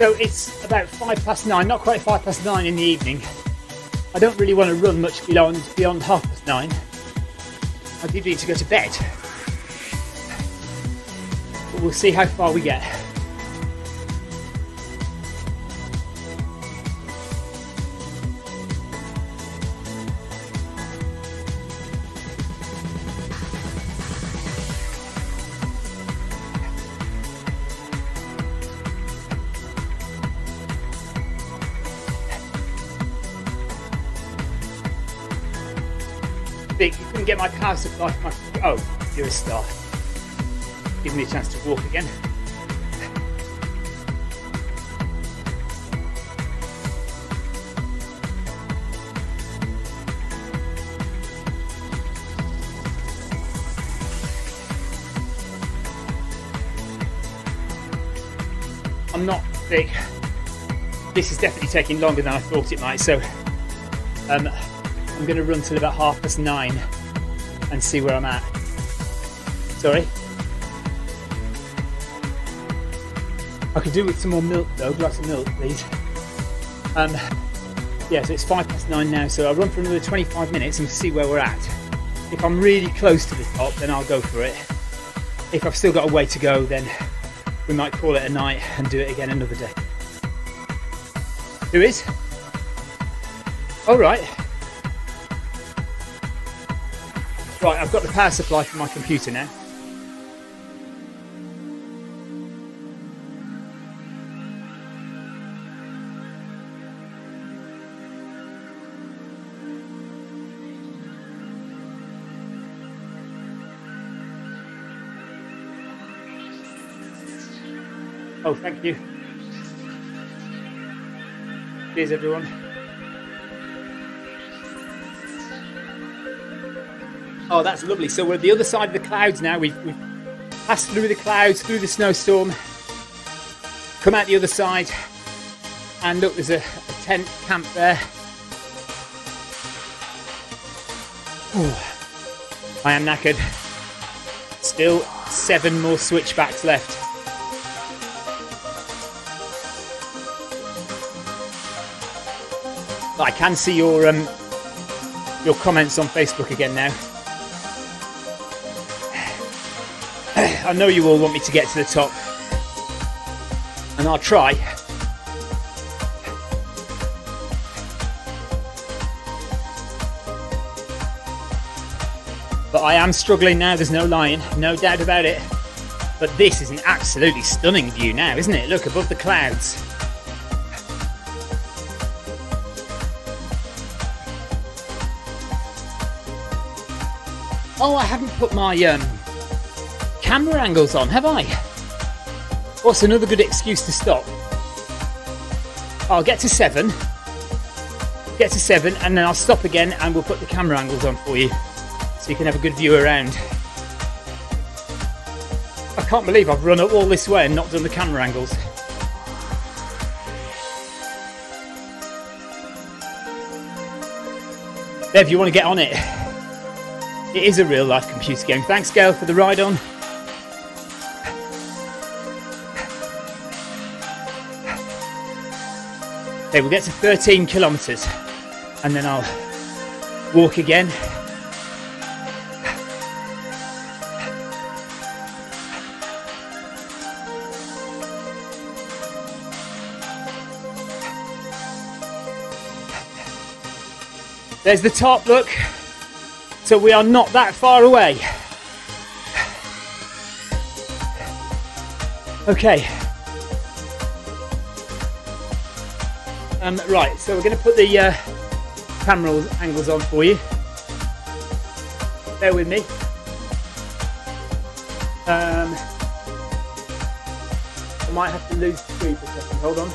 So it's about 9:05, not quite 9:05 in the evening. I don't really want to run much beyond 9:30. I do need to go to bed. But we'll see how far we get. You couldn't get my power supply from my... Oh, you're a star. Give me a chance to walk again. I'm not thick. This is definitely taking longer than I thought it might, so I'm going to run till about 9:30 and see where I'm at. Sorry. I could do with some more milk though, glass of milk please. Yeah, so it's 9:05 now, so I'll run for another 25 minutes and see where we're at. If I'm really close to the top, then I'll go for it. If I've still got a way to go, then we might call it a night and do it again another day. Who is? All right. Right, I've got the power supply for my computer now. Oh, thank you. Cheers, everyone. Oh, that's lovely. So we're at the other side of the clouds now. We've passed through the clouds, through the snowstorm, come out the other side, and look, there's a tent camp there. Ooh, I am knackered. Still 7 more switchbacks left. But I can see your comments on Facebook again now. I know you all want me to get to the top, and I'll try. But I am struggling now, there's no lying, no doubt about it. But this is an absolutely stunning view now, isn't it? Look, above the clouds. Oh, I haven't put my camera angles on, have I? What's another good excuse to stop? I'll get to 7, and then I'll stop again and we'll put the camera angles on for you so you can have a good view around. I can't believe I've run up all this way and not done the camera angles. Bev, you want to get on it? It is a real life computer game. Thanks, Gail, for the ride on. Okay, we'll get to 13 kilometres and then I'll walk again. There's the top, look. So we are not that far away. Okay. Right, so we're going to put the camera angles on for you. Bear with me. I might have to lose the screen for a second. Hold on.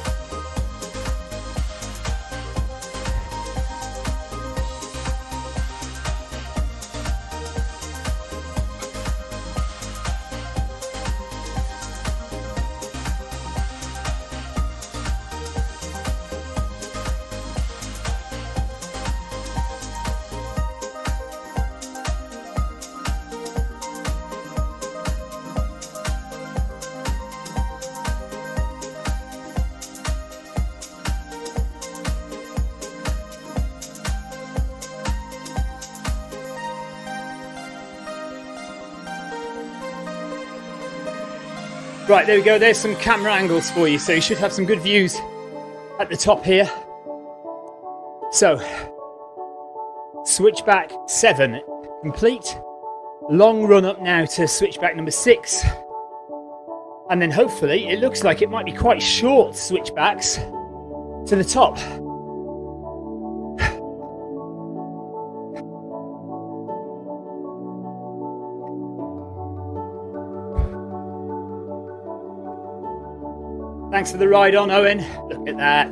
Right, there we go. There's some camera angles for you, so you should have some good views at the top here. So, switchback 7 complete. Long run up now to switchback number 6. And then hopefully, it looks like it might be quite short switchbacks to the top. Thanks for the ride on, Owen. Look at that.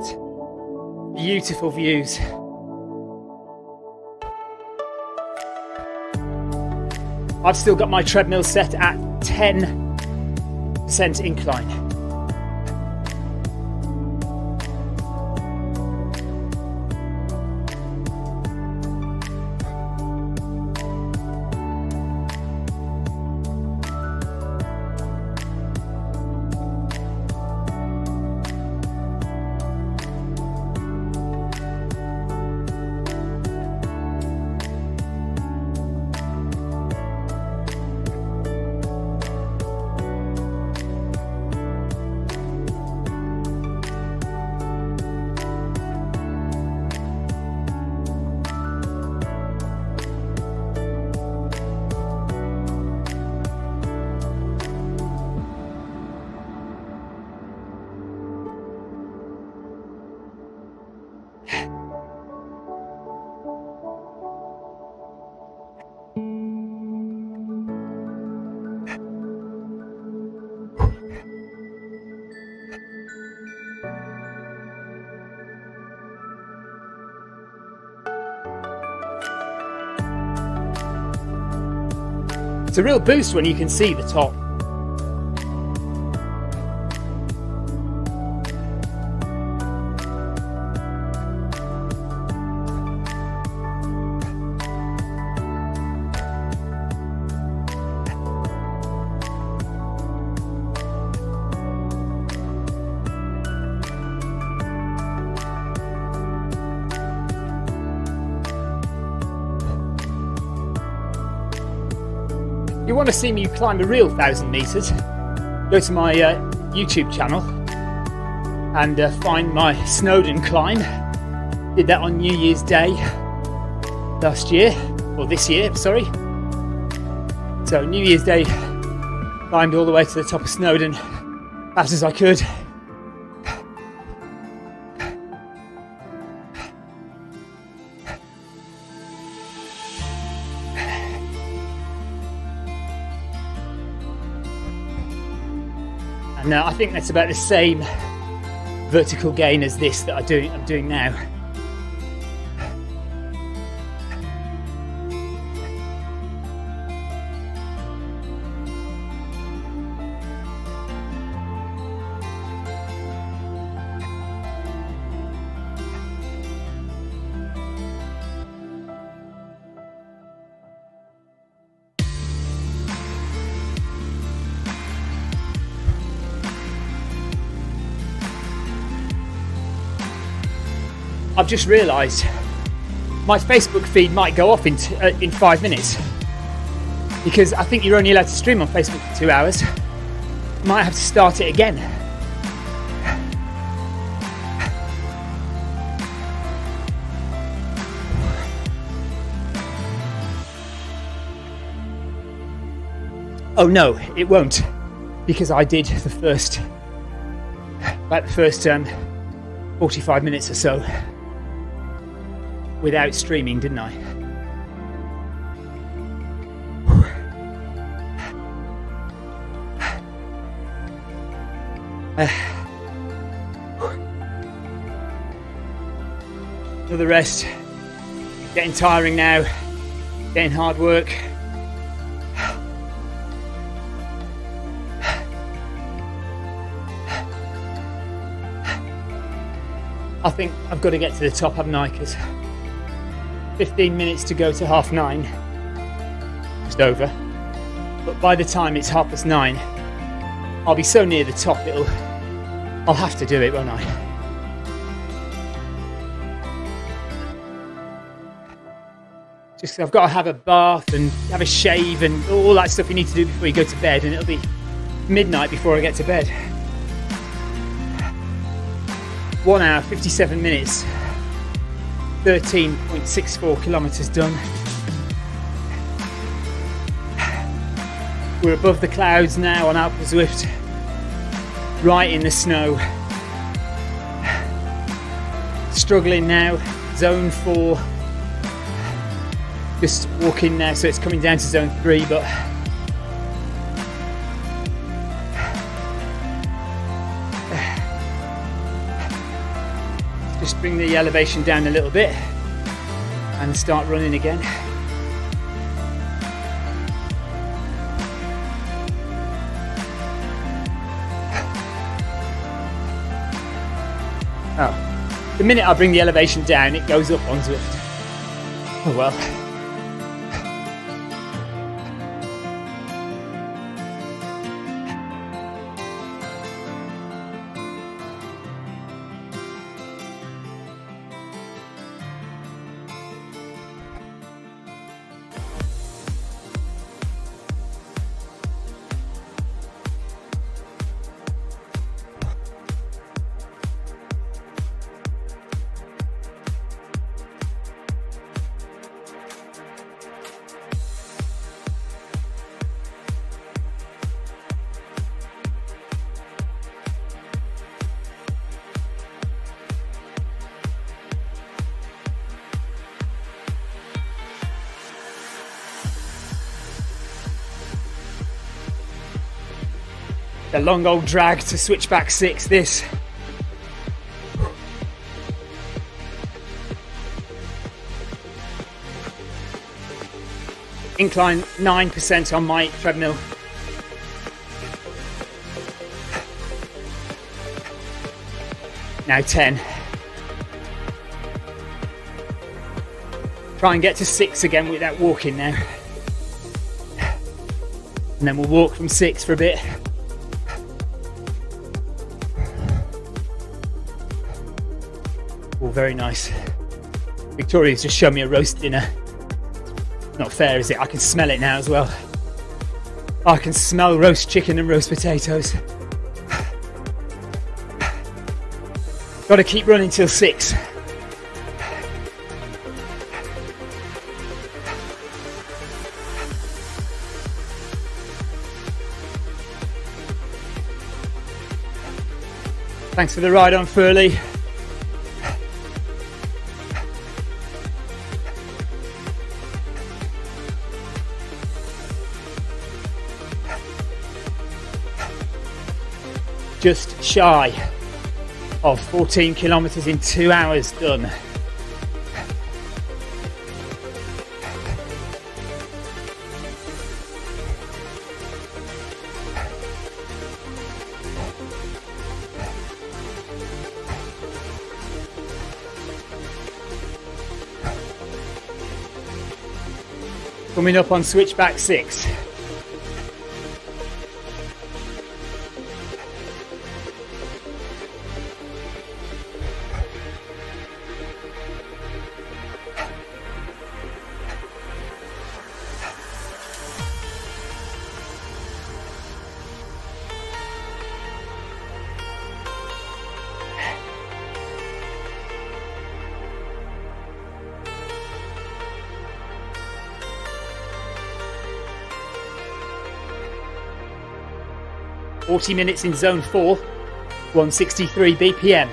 Beautiful views. I've still got my treadmill set at 10% incline. It's a real boost when you can see the top. If you want to see me climb a real 1,000 metres, go to my YouTube channel and find my Snowdon climb. Did that on New Year's Day last year, or this year, sorry. So New Year's Day, climbed all the way to the top of Snowdon fast as I could. And I think that's about the same vertical gain as this that I'm doing now. I've just realised my Facebook feed might go off in 5 minutes, because I think you're only allowed to stream on Facebook for 2 hours. Might have to start it again. Oh no, it won't, because I did about the first 45 minutes or so without streaming, didn't I? Another rest. Getting tiring now. Getting hard work. I think I've got to get to the top, haven't I? Because 15 minutes to go to 9:30, just over. But by the time it's 9:30, I'll be so near the top, I'll have to do it, won't I? Just I've got to have a bath and have a shave and all that stuff you need to do before you go to bed, and it'll be midnight before I get to bed. 1 hour, 57 minutes, 13.64 kilometers done. We're above the clouds now on Alpe du Zwift, right in the snow. Struggling now, zone 4. Just walking now, so it's coming down to zone 3, but just bring the elevation down a little bit and start running again. Oh, the minute I bring the elevation down, it goes up on Zwift. Oh well. The long old drag to switchback 6, this. Incline 9% on my treadmill. Now 10. Try and get to 6 again without walking now. And then we'll walk from 6 for a bit. Oh, very nice. Victoria's just shown me a roast dinner. Not fair, is it? I can smell it now as well. I can smell roast chicken and roast potatoes. Got to keep running till 6. Thanks for the ride on Furley. Just shy of 14 kilometers in 2 hours done. Coming up on switchback 6. Forty minutes in zone 4, 163 BPM.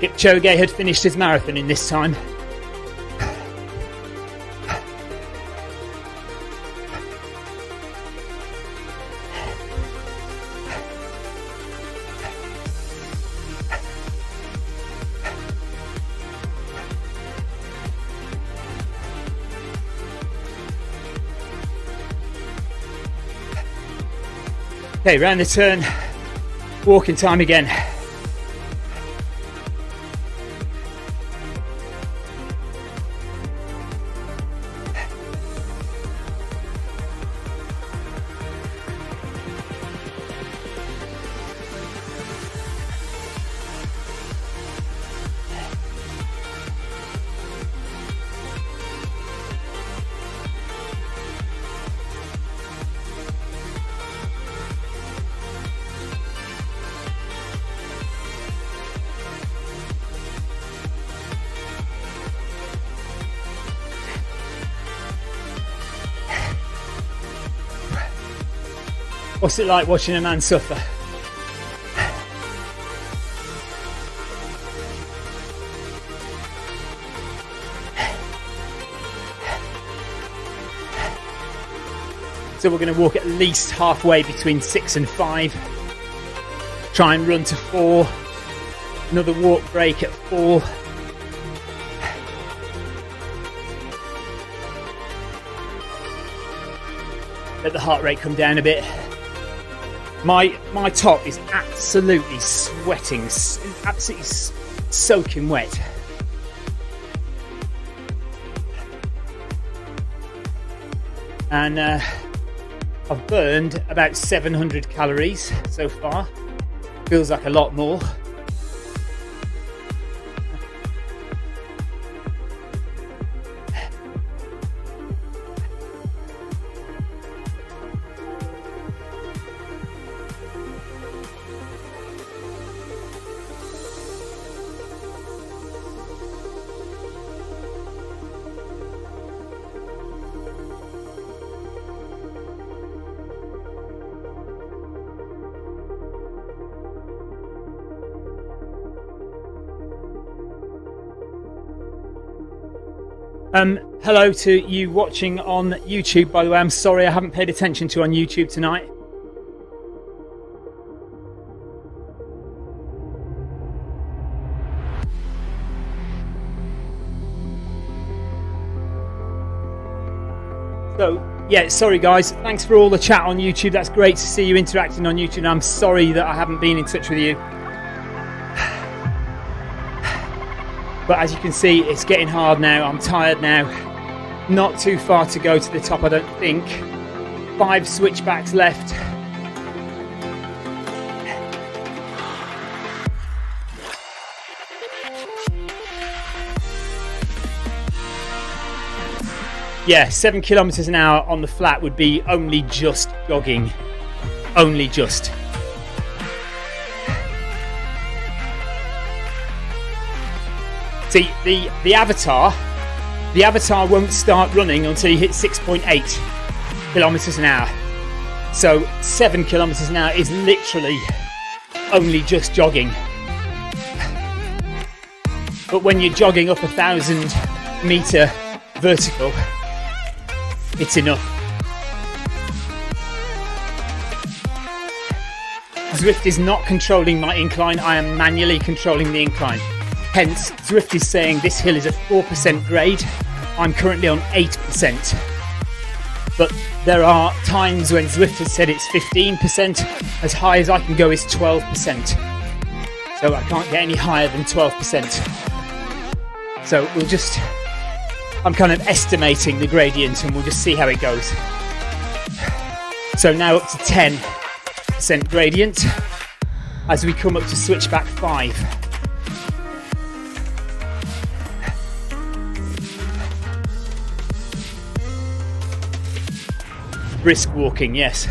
Kipchoge had finished his marathon in this time. Okay, round the turn, walking time again. What's it like watching a man suffer? So we're going to walk at least halfway between 6 and 5. Try and run to 4. Another walk break at 4. Let the heart rate come down a bit. My top is absolutely sweating, absolutely soaking wet. And I've burned about 700 calories so far. Feels like a lot more. Hello to you watching on YouTube, by the way. I'm sorry I haven't paid attention to you on YouTube tonight. So, yeah, sorry guys. Thanks for all the chat on YouTube. That's great to see you interacting on YouTube. And I'm sorry that I haven't been in touch with you. But as you can see, it's getting hard now. I'm tired now. Not too far to go to the top, I don't think. 5 switchbacks left. Yeah, 7 kilometers an hour on the flat would be only just jogging. Only just. See, the avatar won't start running until you hit 6.8 kilometers an hour. So 7 kilometers an hour is literally only just jogging. But when you're jogging up 1,000 meter vertical, it's enough. Zwift is not controlling my incline. I am manually controlling the incline. Hence, Zwift is saying this hill is a 4% grade. I'm currently on 8%. But there are times when Zwift has said it's 15%. As high as I can go is 12%. So I can't get any higher than 12%. So we'll just... I'm kind of estimating the gradient and we'll just see how it goes. So now up to 10% gradient as we come up to switchback 5. Brisk walking, yes.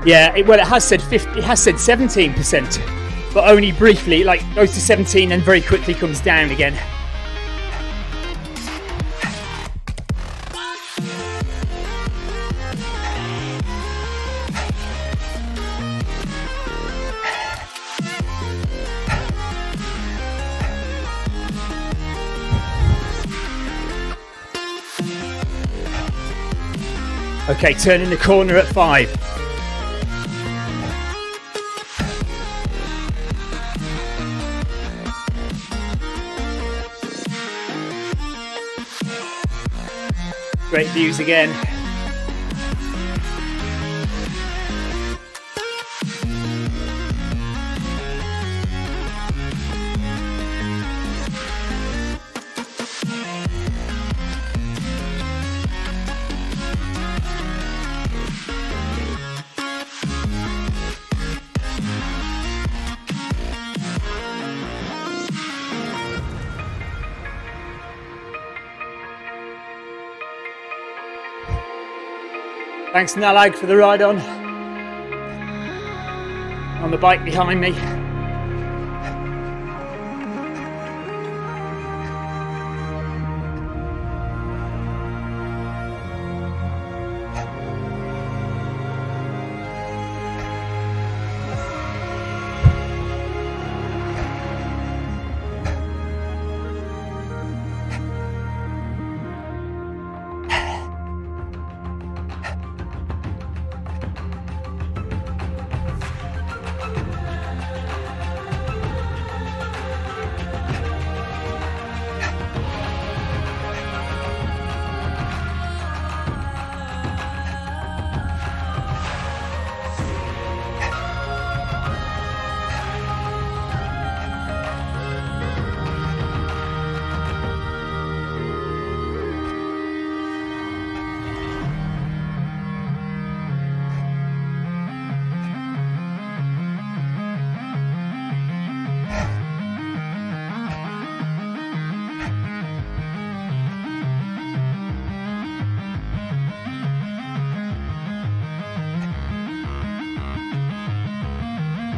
Yeah, well, it has said 50. It has said 17%, but only briefly. Like goes to 17 and very quickly comes down again. Okay, turning the corner at 5. Great views again. Thanks Nalag for the ride on the bike behind me.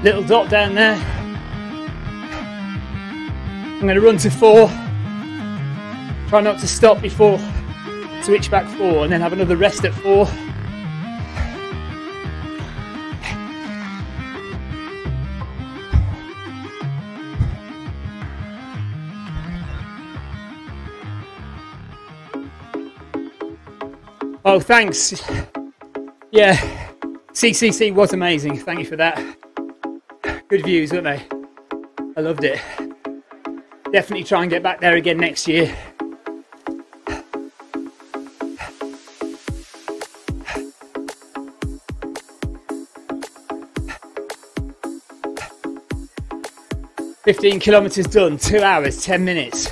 Little dot down there. I'm going to run to 4. Try not to stop before switchback 4 and then have another rest at 4. Oh, thanks. Yeah, CCC was amazing. Thank you for that. Good views, weren't they? I loved it. Definitely try and get back there again next year. "15 kilometers done, 2 hours, 10 minutes.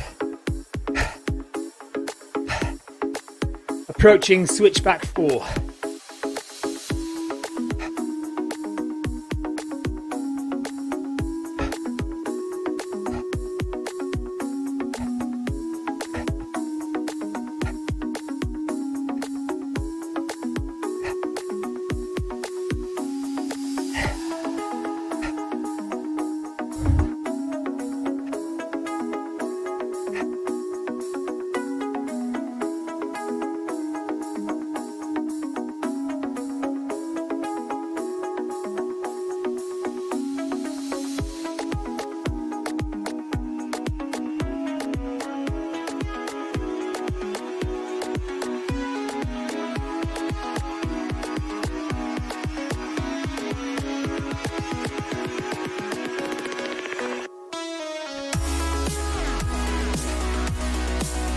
Approaching switchback 4.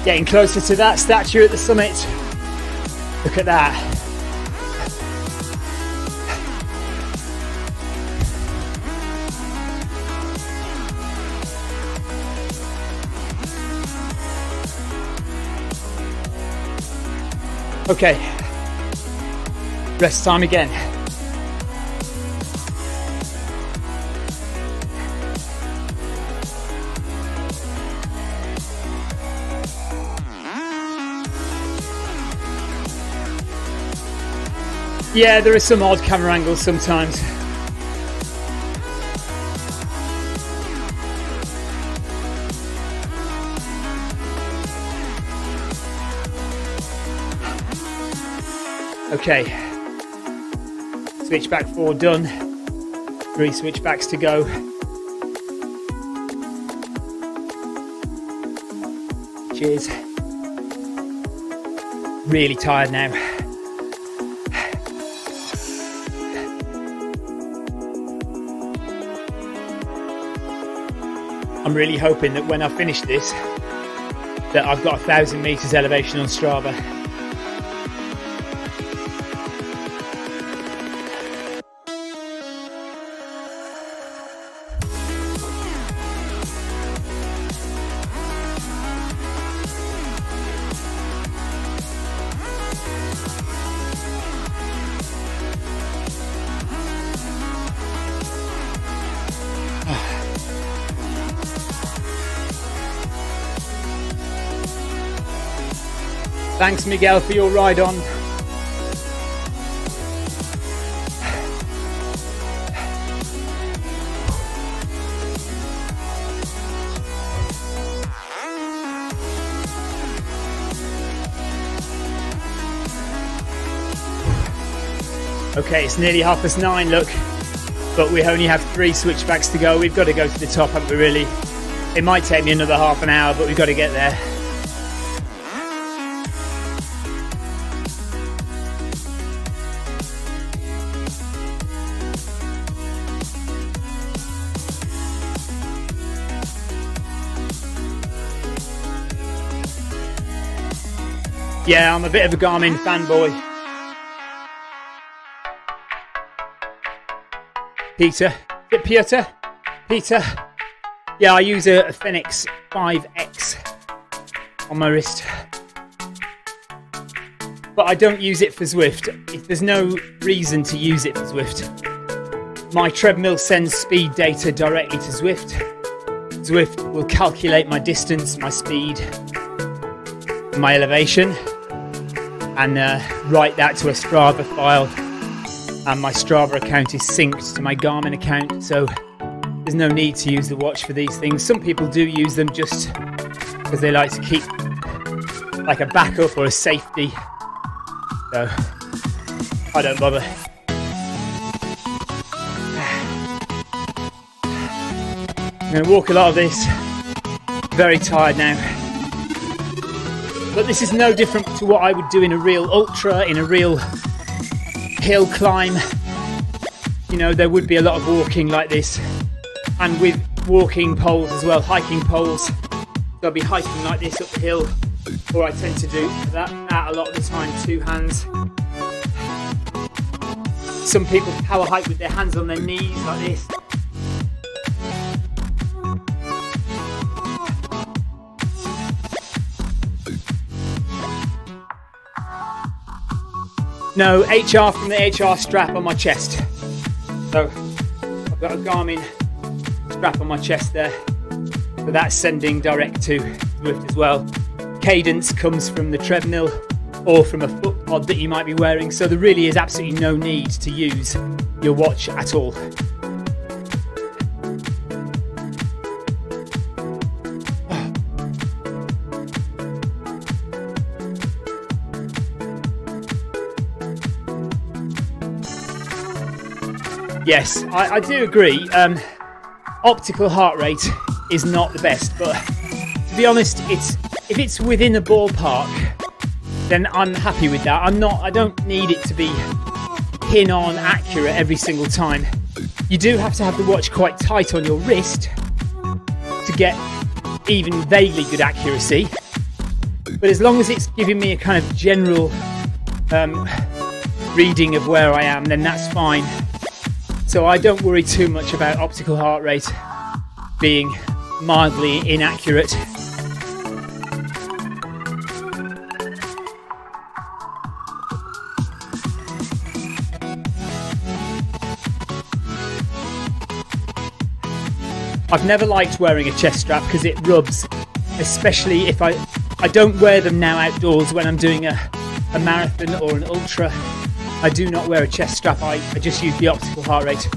Getting closer to that statue at the summit. Look at that. Okay, rest time again. Yeah, there are some odd camera angles sometimes. Okay, switchback 4 done, 3 switchbacks to go. Cheers. Really tired now. I'm really hoping that when I finish this, that I've got 1,000 meters elevation on Strava. Thanks, Miguel, for your ride on. Okay, it's nearly 9:30, look, but we only have 3 switchbacks to go. We've got to go to the top, haven't we, really? It might take me another half an hour, but we've got to get there. Yeah, I'm a bit of a Garmin fanboy. Peter? Is it Peter? Peter? Yeah, I use a Fenix 5X on my wrist. But I don't use it for Zwift. There's no reason to use it for Zwift. My treadmill sends speed data directly to Zwift. Zwift will calculate my distance, my speed, my elevation, and write that to a Strava file, and my Strava account is synced to my Garmin account, so there's no need to use the watch for these things. Some people do use them just because they like to keep like a backup or a safety, so I don't bother. I'm going to walk a lot of this, very tired now. But this is no different to what I would do in a real ultra, in a real hill climb. You know, there would be a lot of walking like this, and with walking poles as well, hiking poles. I'll be hiking like this up the hill, or I tend to do that a lot of the time, 2 hands. Some people power hike with their hands on their knees like this. No, HR from the HR strap on my chest. So I've got a Garmin strap on my chest there. So that's sending direct to Zwift as well. Cadence comes from the treadmill or from a foot pod that you might be wearing. So there really is absolutely no need to use your watch at all. Yes, I do agree. Optical heart rate is not the best, but to be honest, if it's within a ballpark, then I'm happy with that. I don't need it to be pin-on accurate every single time. You do have to have the watch quite tight on your wrist to get even vaguely good accuracy. But as long as it's giving me a kind of general reading of where I am, then that's fine. So I don't worry too much about optical heart rate being mildly inaccurate. I've never liked wearing a chest strap because it rubs, especially if I don't wear them now outdoors when I'm doing a marathon or an ultra. I do not wear a chest strap, I just use the optical heart rate,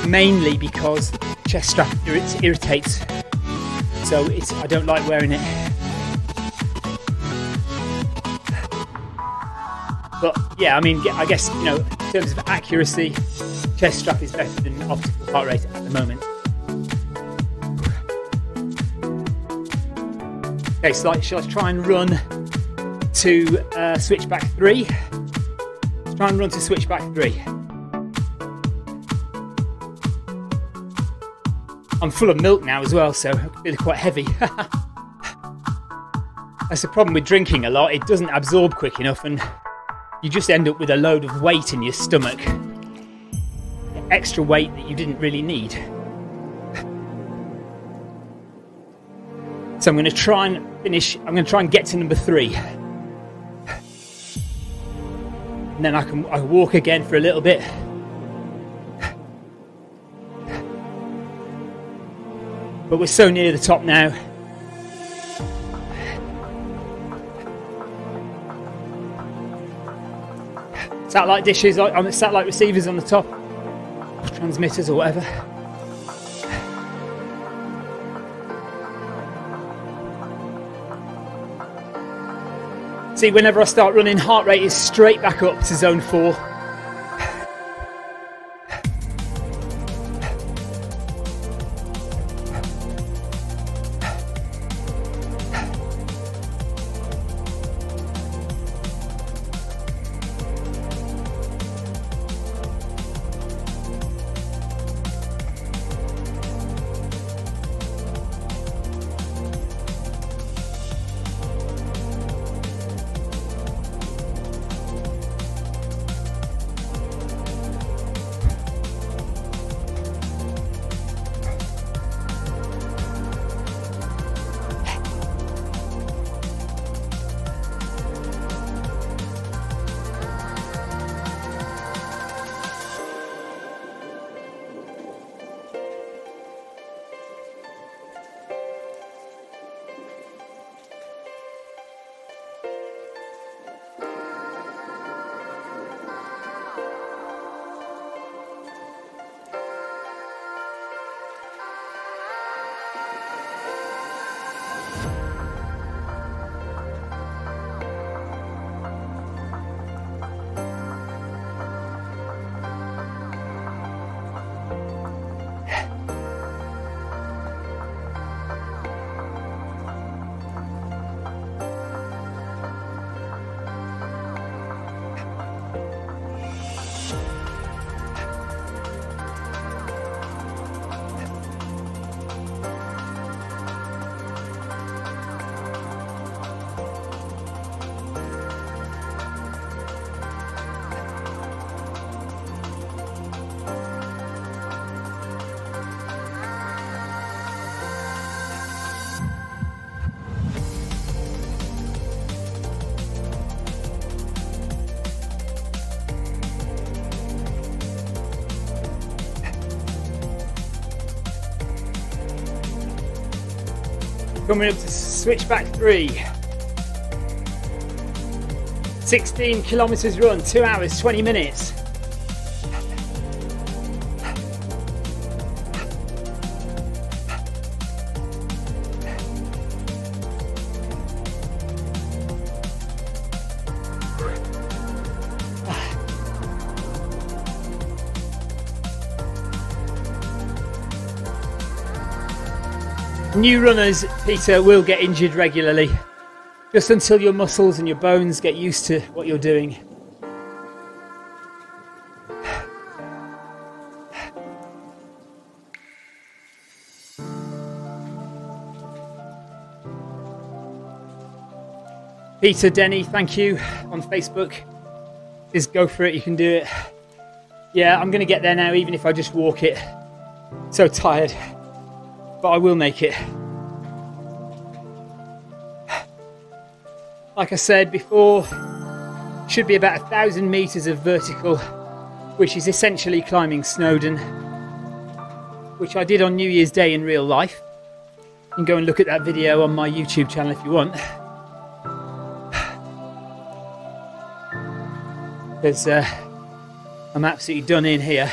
mainly because chest strap irritates, so I don't like wearing it. But yeah, I mean, I guess, you know, in terms of accuracy, chest strap is better than optical heart rate at the moment. Okay, so shall I try and run to switchback 3? Try and run to switchback 3. I'm full of milk now as well, so I feel quite heavy. That's the problem with drinking a lot. It doesn't absorb quick enough and you just end up with a load of weight in your stomach. Extra weight that you didn't really need. So I'm going to try and finish. I'm going to try and get to number 3. And then I can walk again for a little bit. But we're so near the top now. Satellite dishes on the satellite receivers on the top, transmitters or whatever. See, whenever I start running, heart rate is straight back up to zone 4. Coming up to switchback 3. 16 kilometers run, 2 hours, 20 minutes. New runners, Peter, will get injured regularly, just until your muscles and your bones get used to what you're doing. Peter, Denny, thank you on Facebook. Just go for it, you can do it. Yeah, I'm going to get there now, even if I just walk it. So tired. But I will make it. Like I said before, should be about 1,000 meters of vertical, which is essentially climbing Snowdon, which I did on New Year's Day in real life. You can go and look at that video on my YouTube channel if you want. Because I'm absolutely done in here.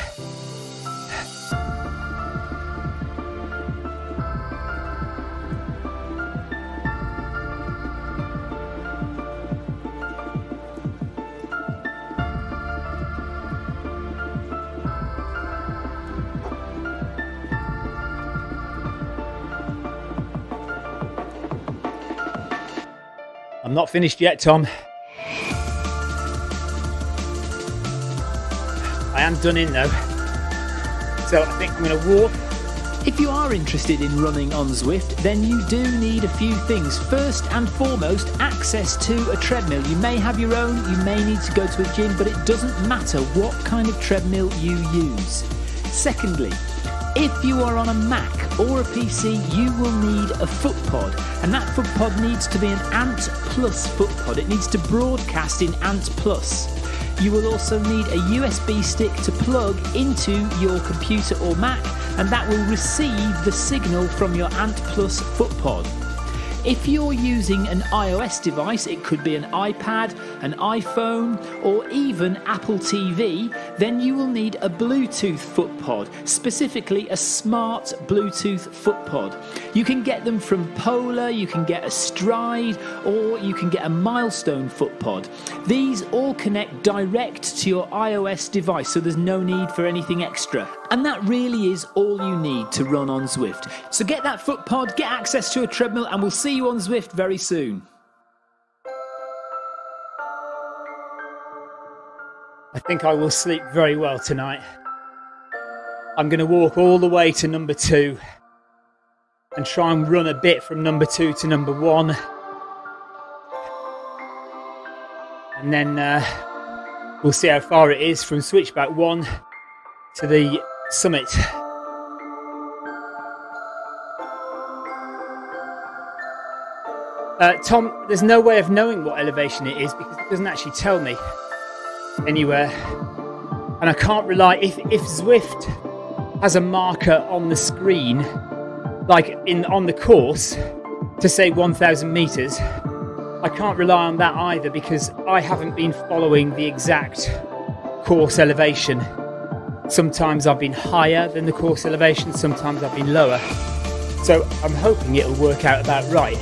I'm not finished yet, Tom. I am done in though. So I think I'm going to walk. If you are interested in running on Zwift, then you do need a few things. First and foremost, access to a treadmill. You may have your own, you may need to go to a gym, but it doesn't matter what kind of treadmill you use. Secondly, if you are on a Mac or a PC, you will need a foot pod, and that foot pod needs to be an Ant Plus foot pod. It needs to broadcast in Ant Plus. You will also need a USB stick to plug into your computer or Mac, and that will receive the signal from your Ant Plus foot pod. If you're using an iOS device, it could be an iPad, an iPhone, or even Apple TV, then you will need a Bluetooth foot pod, specifically a smart Bluetooth foot pod. You can get them from Polar, you can get a Stride, or you can get a Milestone foot pod. These all connect direct to your iOS device, so there's no need for anything extra. And that really is all you need to run on Zwift. So get that foot pod, get access to a treadmill, and we'll see you on Zwift very soon. I think I will sleep very well tonight. I'm going to walk all the way to number 2 and try and run a bit from number 2 to number 1. And then we'll see how far it is from switchback 1 to the summit. Tom, there's no way of knowing what elevation it is because it doesn't actually tell me anywhere. And I can't rely, if Zwift has a marker on the screen, like on the course, to say 1,000 meters, I can't rely on that either because I haven't been following the exact course elevation. Sometimes I've been higher than the course elevation, sometimes I've been lower. So I'm hoping it'll work out about right.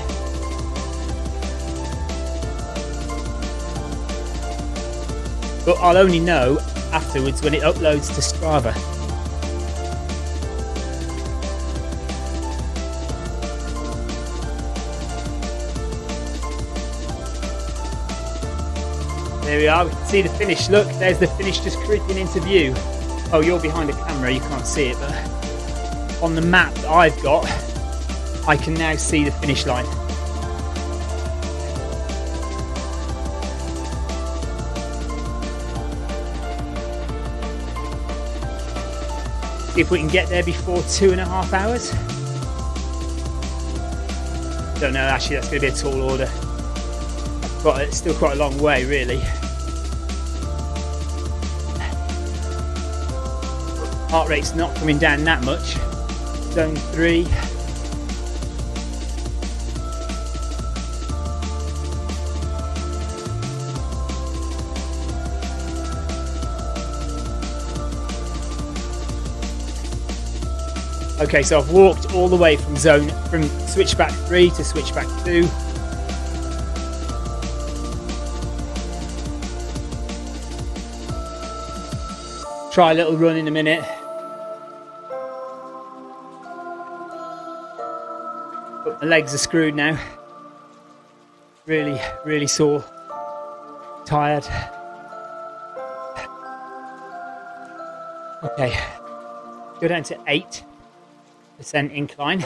But I'll only know afterwards when it uploads to Strava. There we are, we can see the finish. Look, there's the finish just creeping into view. Oh, you're behind a camera, you can't see it, but on the map that I've got, I can now see the finish line. See if we can get there before 2.5 hours. Don't know, actually that's going to be a tall order. But it's still quite a long way, really. Heart rate's not coming down that much. Zone 3. Okay, so I've walked all the way from switchback 3 to switchback 2. Try a little run in a minute. But my legs are screwed now. Really, really sore. Tired. Okay, go down to 8% incline.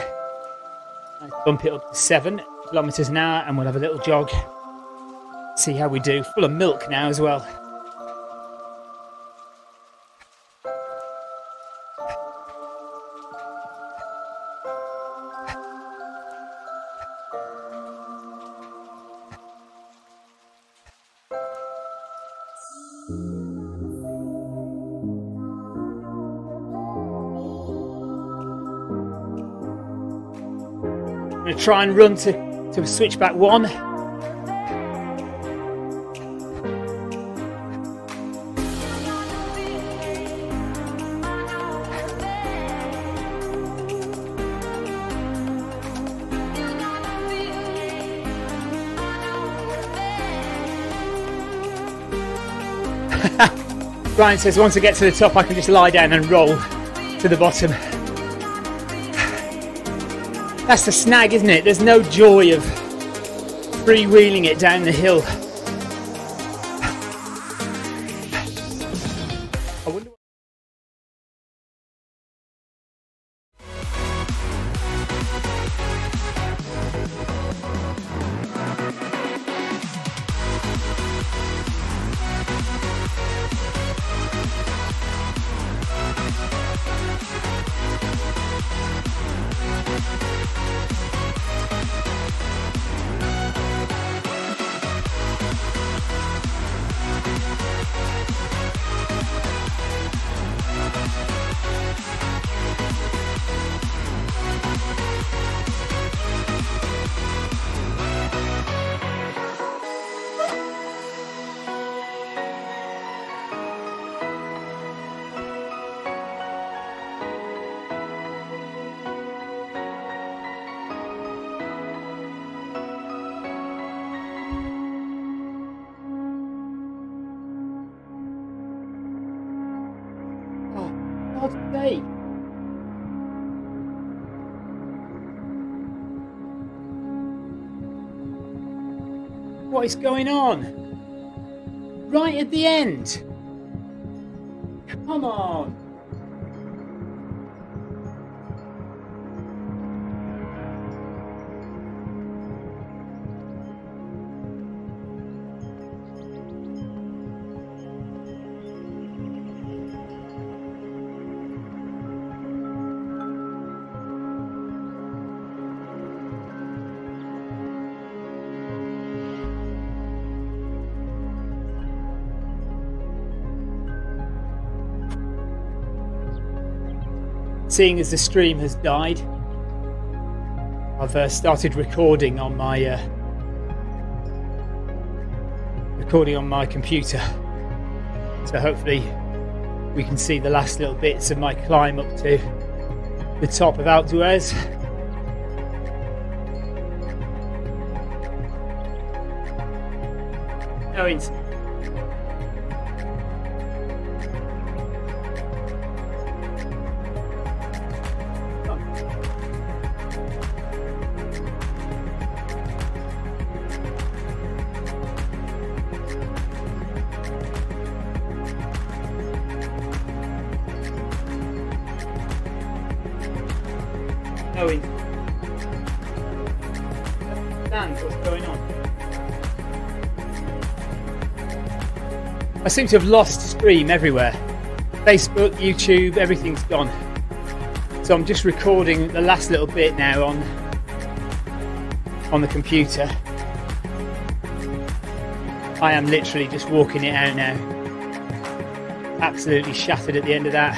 Let's bump it up to 7 kilometers an hour and we'll have a little jog. See how we do. Full of milk now as well. I'm going to try and run to switchback 1. Brian says once I get to the top I can just lie down and roll to the bottom. That's the snag, isn't it? There's no joy of freewheeling it down the hill. I wonder what... God's sake. What is going on? Right at the end. Come on. Seeing as the stream has died, I've started recording on my computer. So hopefully we can see the last little bits of my climb up to the top of Alpe du Zwift. No incident. What's going on? I seem to have lost stream everywhere. Facebook, YouTube, everything's gone. So I'm just recording the last little bit now on the computer. I am literally just walking it out now. Absolutely shattered at the end of that.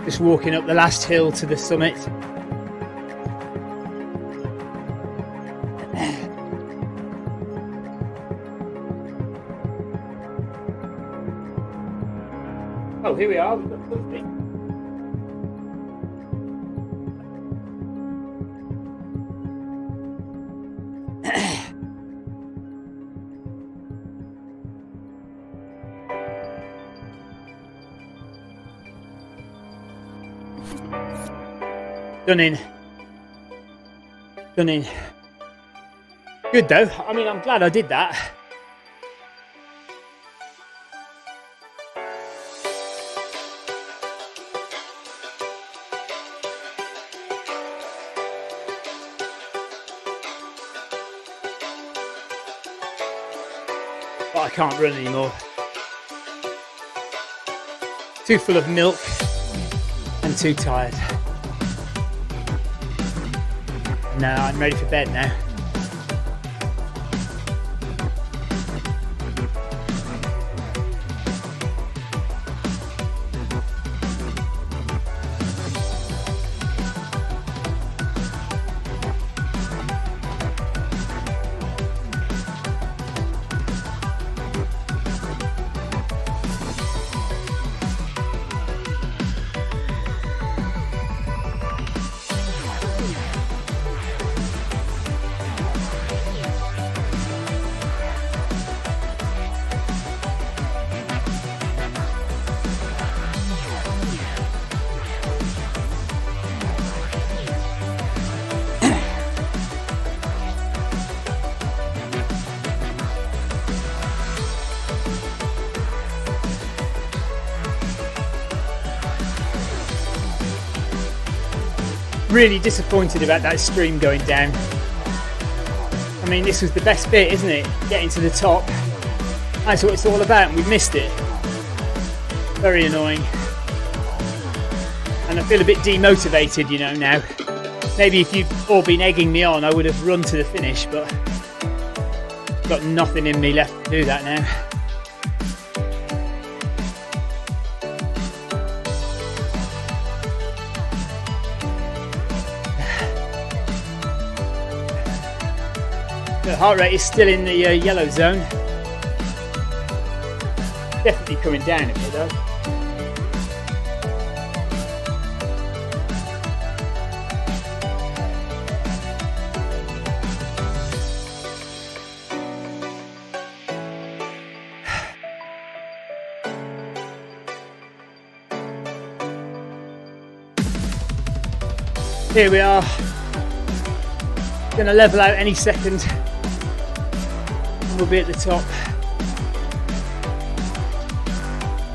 Just walking up the last hill to the summit. Oh, here we are. We've got something. Done in. Good though. I mean, I'm glad I did that. But I can't run anymore. Too full of milk and too tired. No, I'm ready for bed now. Really disappointed about that stream going down. I mean, this was the best bit, isn't it? Getting to the top. That's what it's all about, and we've missed it. Very annoying. And I feel a bit demotivated, you know, now. Maybe if you'd all been egging me on, I would have run to the finish, but I've got nothing in me left to do that now. The heart rate is still in the yellow zone. Definitely coming down a bit though. Here we are. Going to level out any second. We'll be at the top.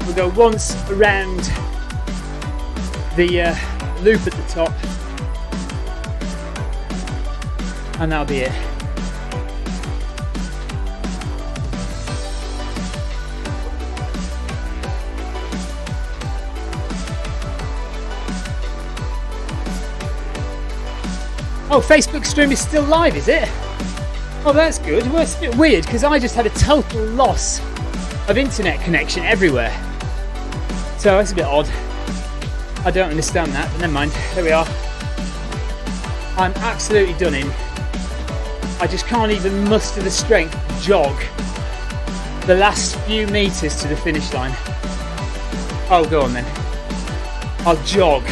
We'll go once around the loop at the top, and that'll be it. Oh, Facebook stream is still live, is it? Oh, that's good. Well, it's a bit weird because I just had a total loss of internet connection everywhere. So that's a bit odd. I don't understand that, but never mind. There we are. I'm absolutely done in. I just can't even muster the strength to jog the last few meters to the finish line. Oh, go on then. I'll jog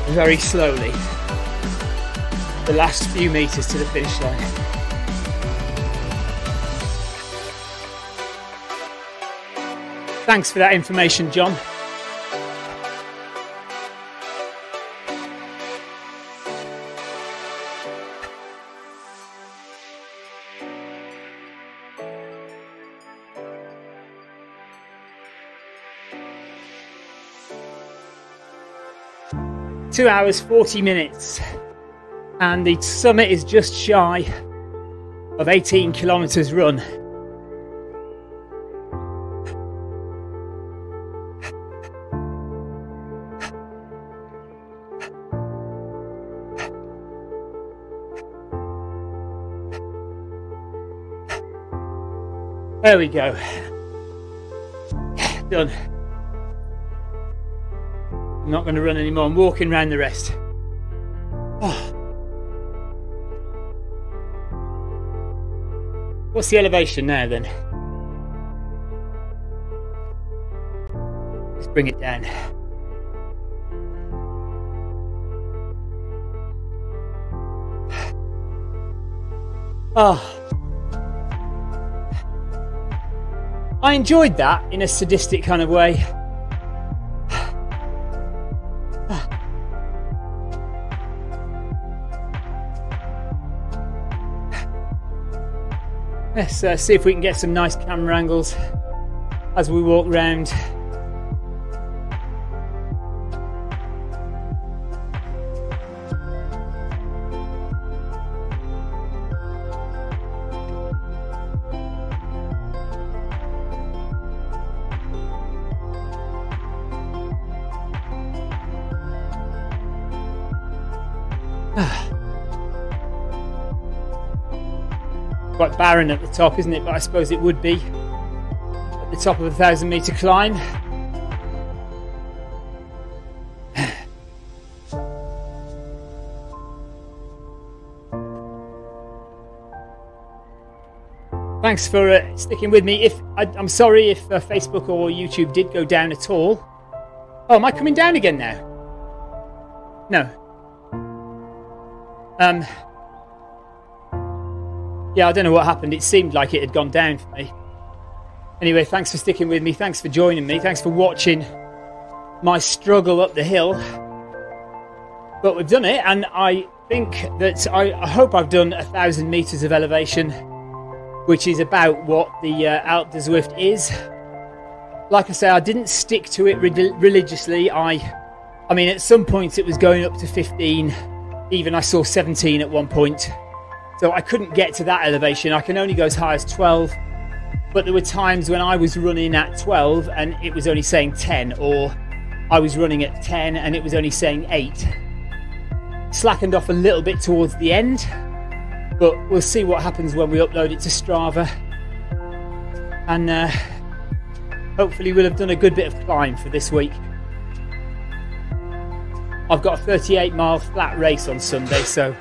very slowly the last few meters to the finish line. Thanks for that information, John. Two hours, 40 minutes. And the summit is just shy of 18 kilometers run. There we go. Done. I'm not going to run anymore. I'm walking around the rest. Oh. What's the elevation now then? Let's bring it down. Oh. I enjoyed that in a sadistic kind of way. let's see if we can get some nice camera angles as we walk round. Quite barren at the top, isn't it? But I suppose it would be at the top of a 1,000-metre climb. Thanks for sticking with me. I'm sorry if Facebook or YouTube did go down at all. Oh, am I coming down again now? No. Yeah, I don't know what happened. It seemed like it had gone down for me. Anyway, thanks for sticking with me. Thanks for joining me. Thanks for watching my struggle up the hill. But we've done it, and I think that I hope I've done 1,000 metres of elevation, which is about what the Alpe du Zwift is. Like I say, I didn't stick to it religiously. I mean, at some points it was going up to 15. Even I saw 17 at one point. So I couldn't get to that elevation. I can only go as high as 12. But there were times when I was running at 12 and it was only saying 10, or I was running at 10 and it was only saying 8. Slackened off a little bit towards the end, but we'll see what happens when we upload it to Strava. And hopefully we'll have done a good bit of climb for this week. I've got a 38-mile flat race on Sunday, so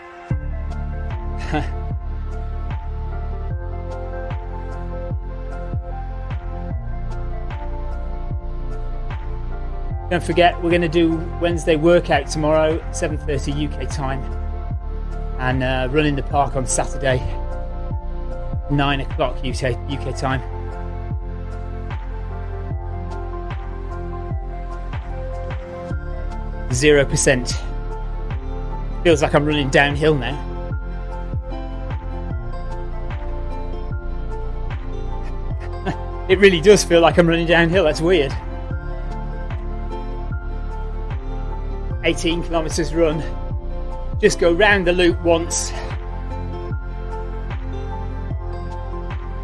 don't forget, we're going to do Wednesday workout tomorrow, 7:30 UK time, and run in the park on Saturday, 9 o'clock UK time. %. Feels like I'm running downhill now. It really does feel like I'm running downhill. That's weird. 18 kilometers run. Just go round the loop once.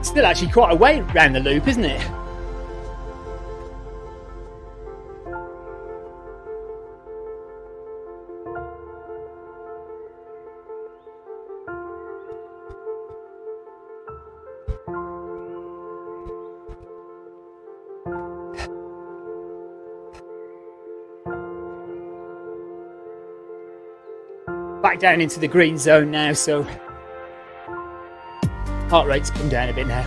Still actually quite a way round the loop, isn't it? Back down into the green zone now, so heart rate's come down a bit now.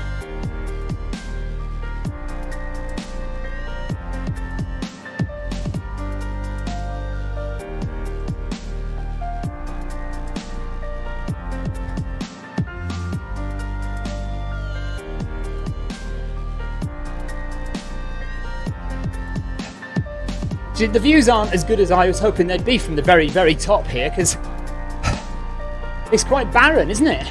The views aren't as good as I was hoping they'd be from the very, very top here, because it's quite barren, isn't it?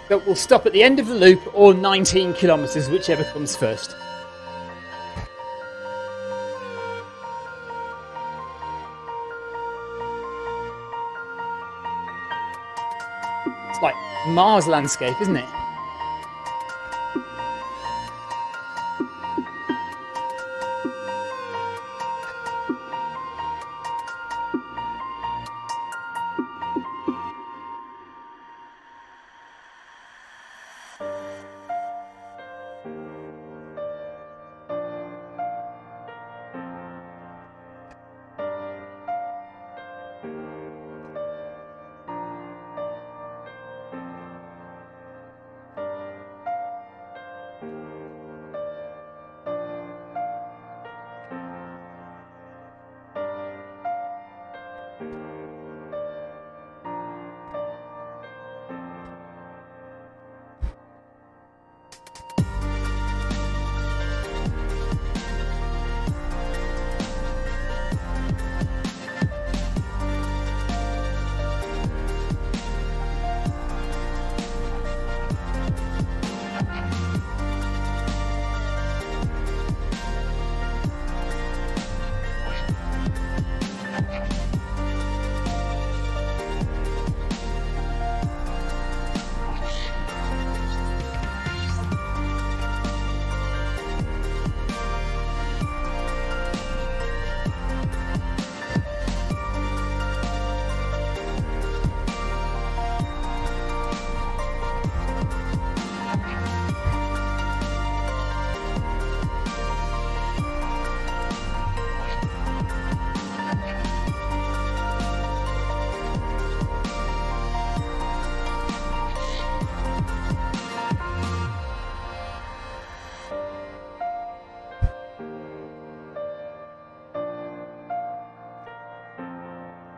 But we'll stop at the end of the loop, or 19 kilometers, whichever comes first. It's like Mars landscape, isn't it?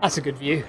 That's a good view.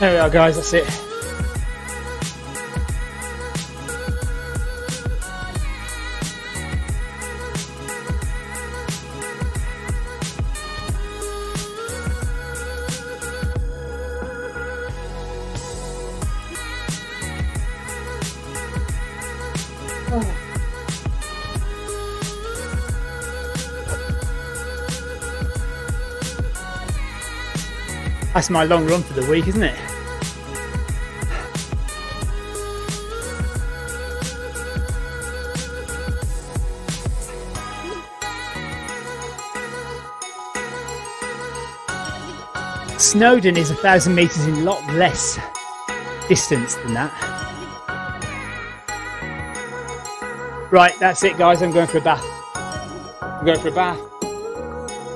There we are, guys, that's it. That's my long run for the week, isn't it? Snowdon is 1,000 metres in a lot less distance than that. Right, that's it, guys. I'm going for a bath. I'm going for a bath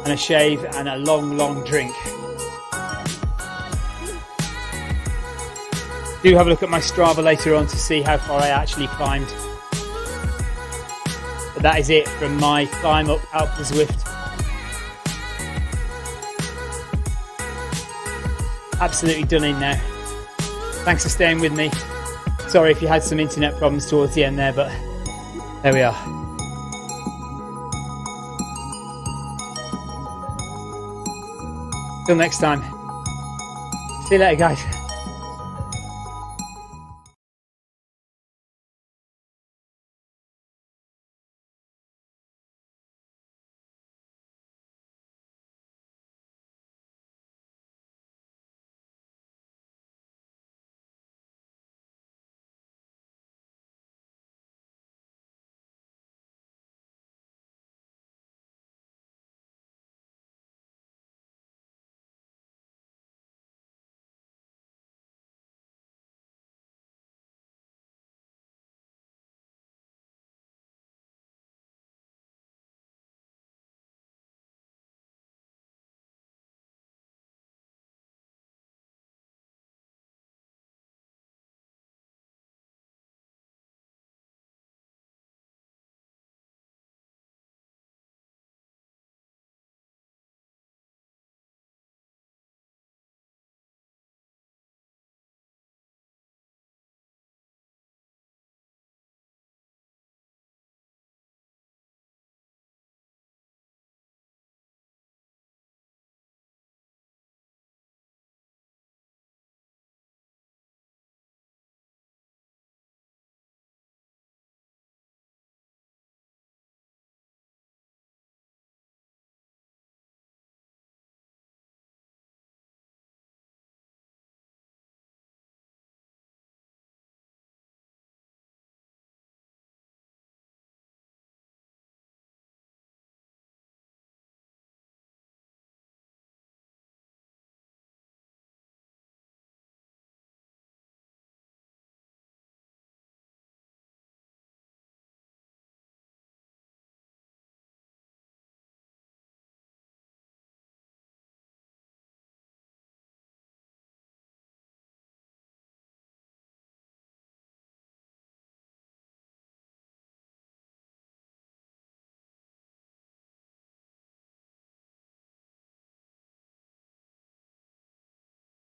and a shave and a long drink. Do have a look at my Strava later on to see how far I actually climbed. But that is it from my climb up Alpe du Zwift. Absolutely done in now. Thanks for staying with me. Sorry if you had some internet problems towards the end there, but there we are. Till next time. See you later, guys.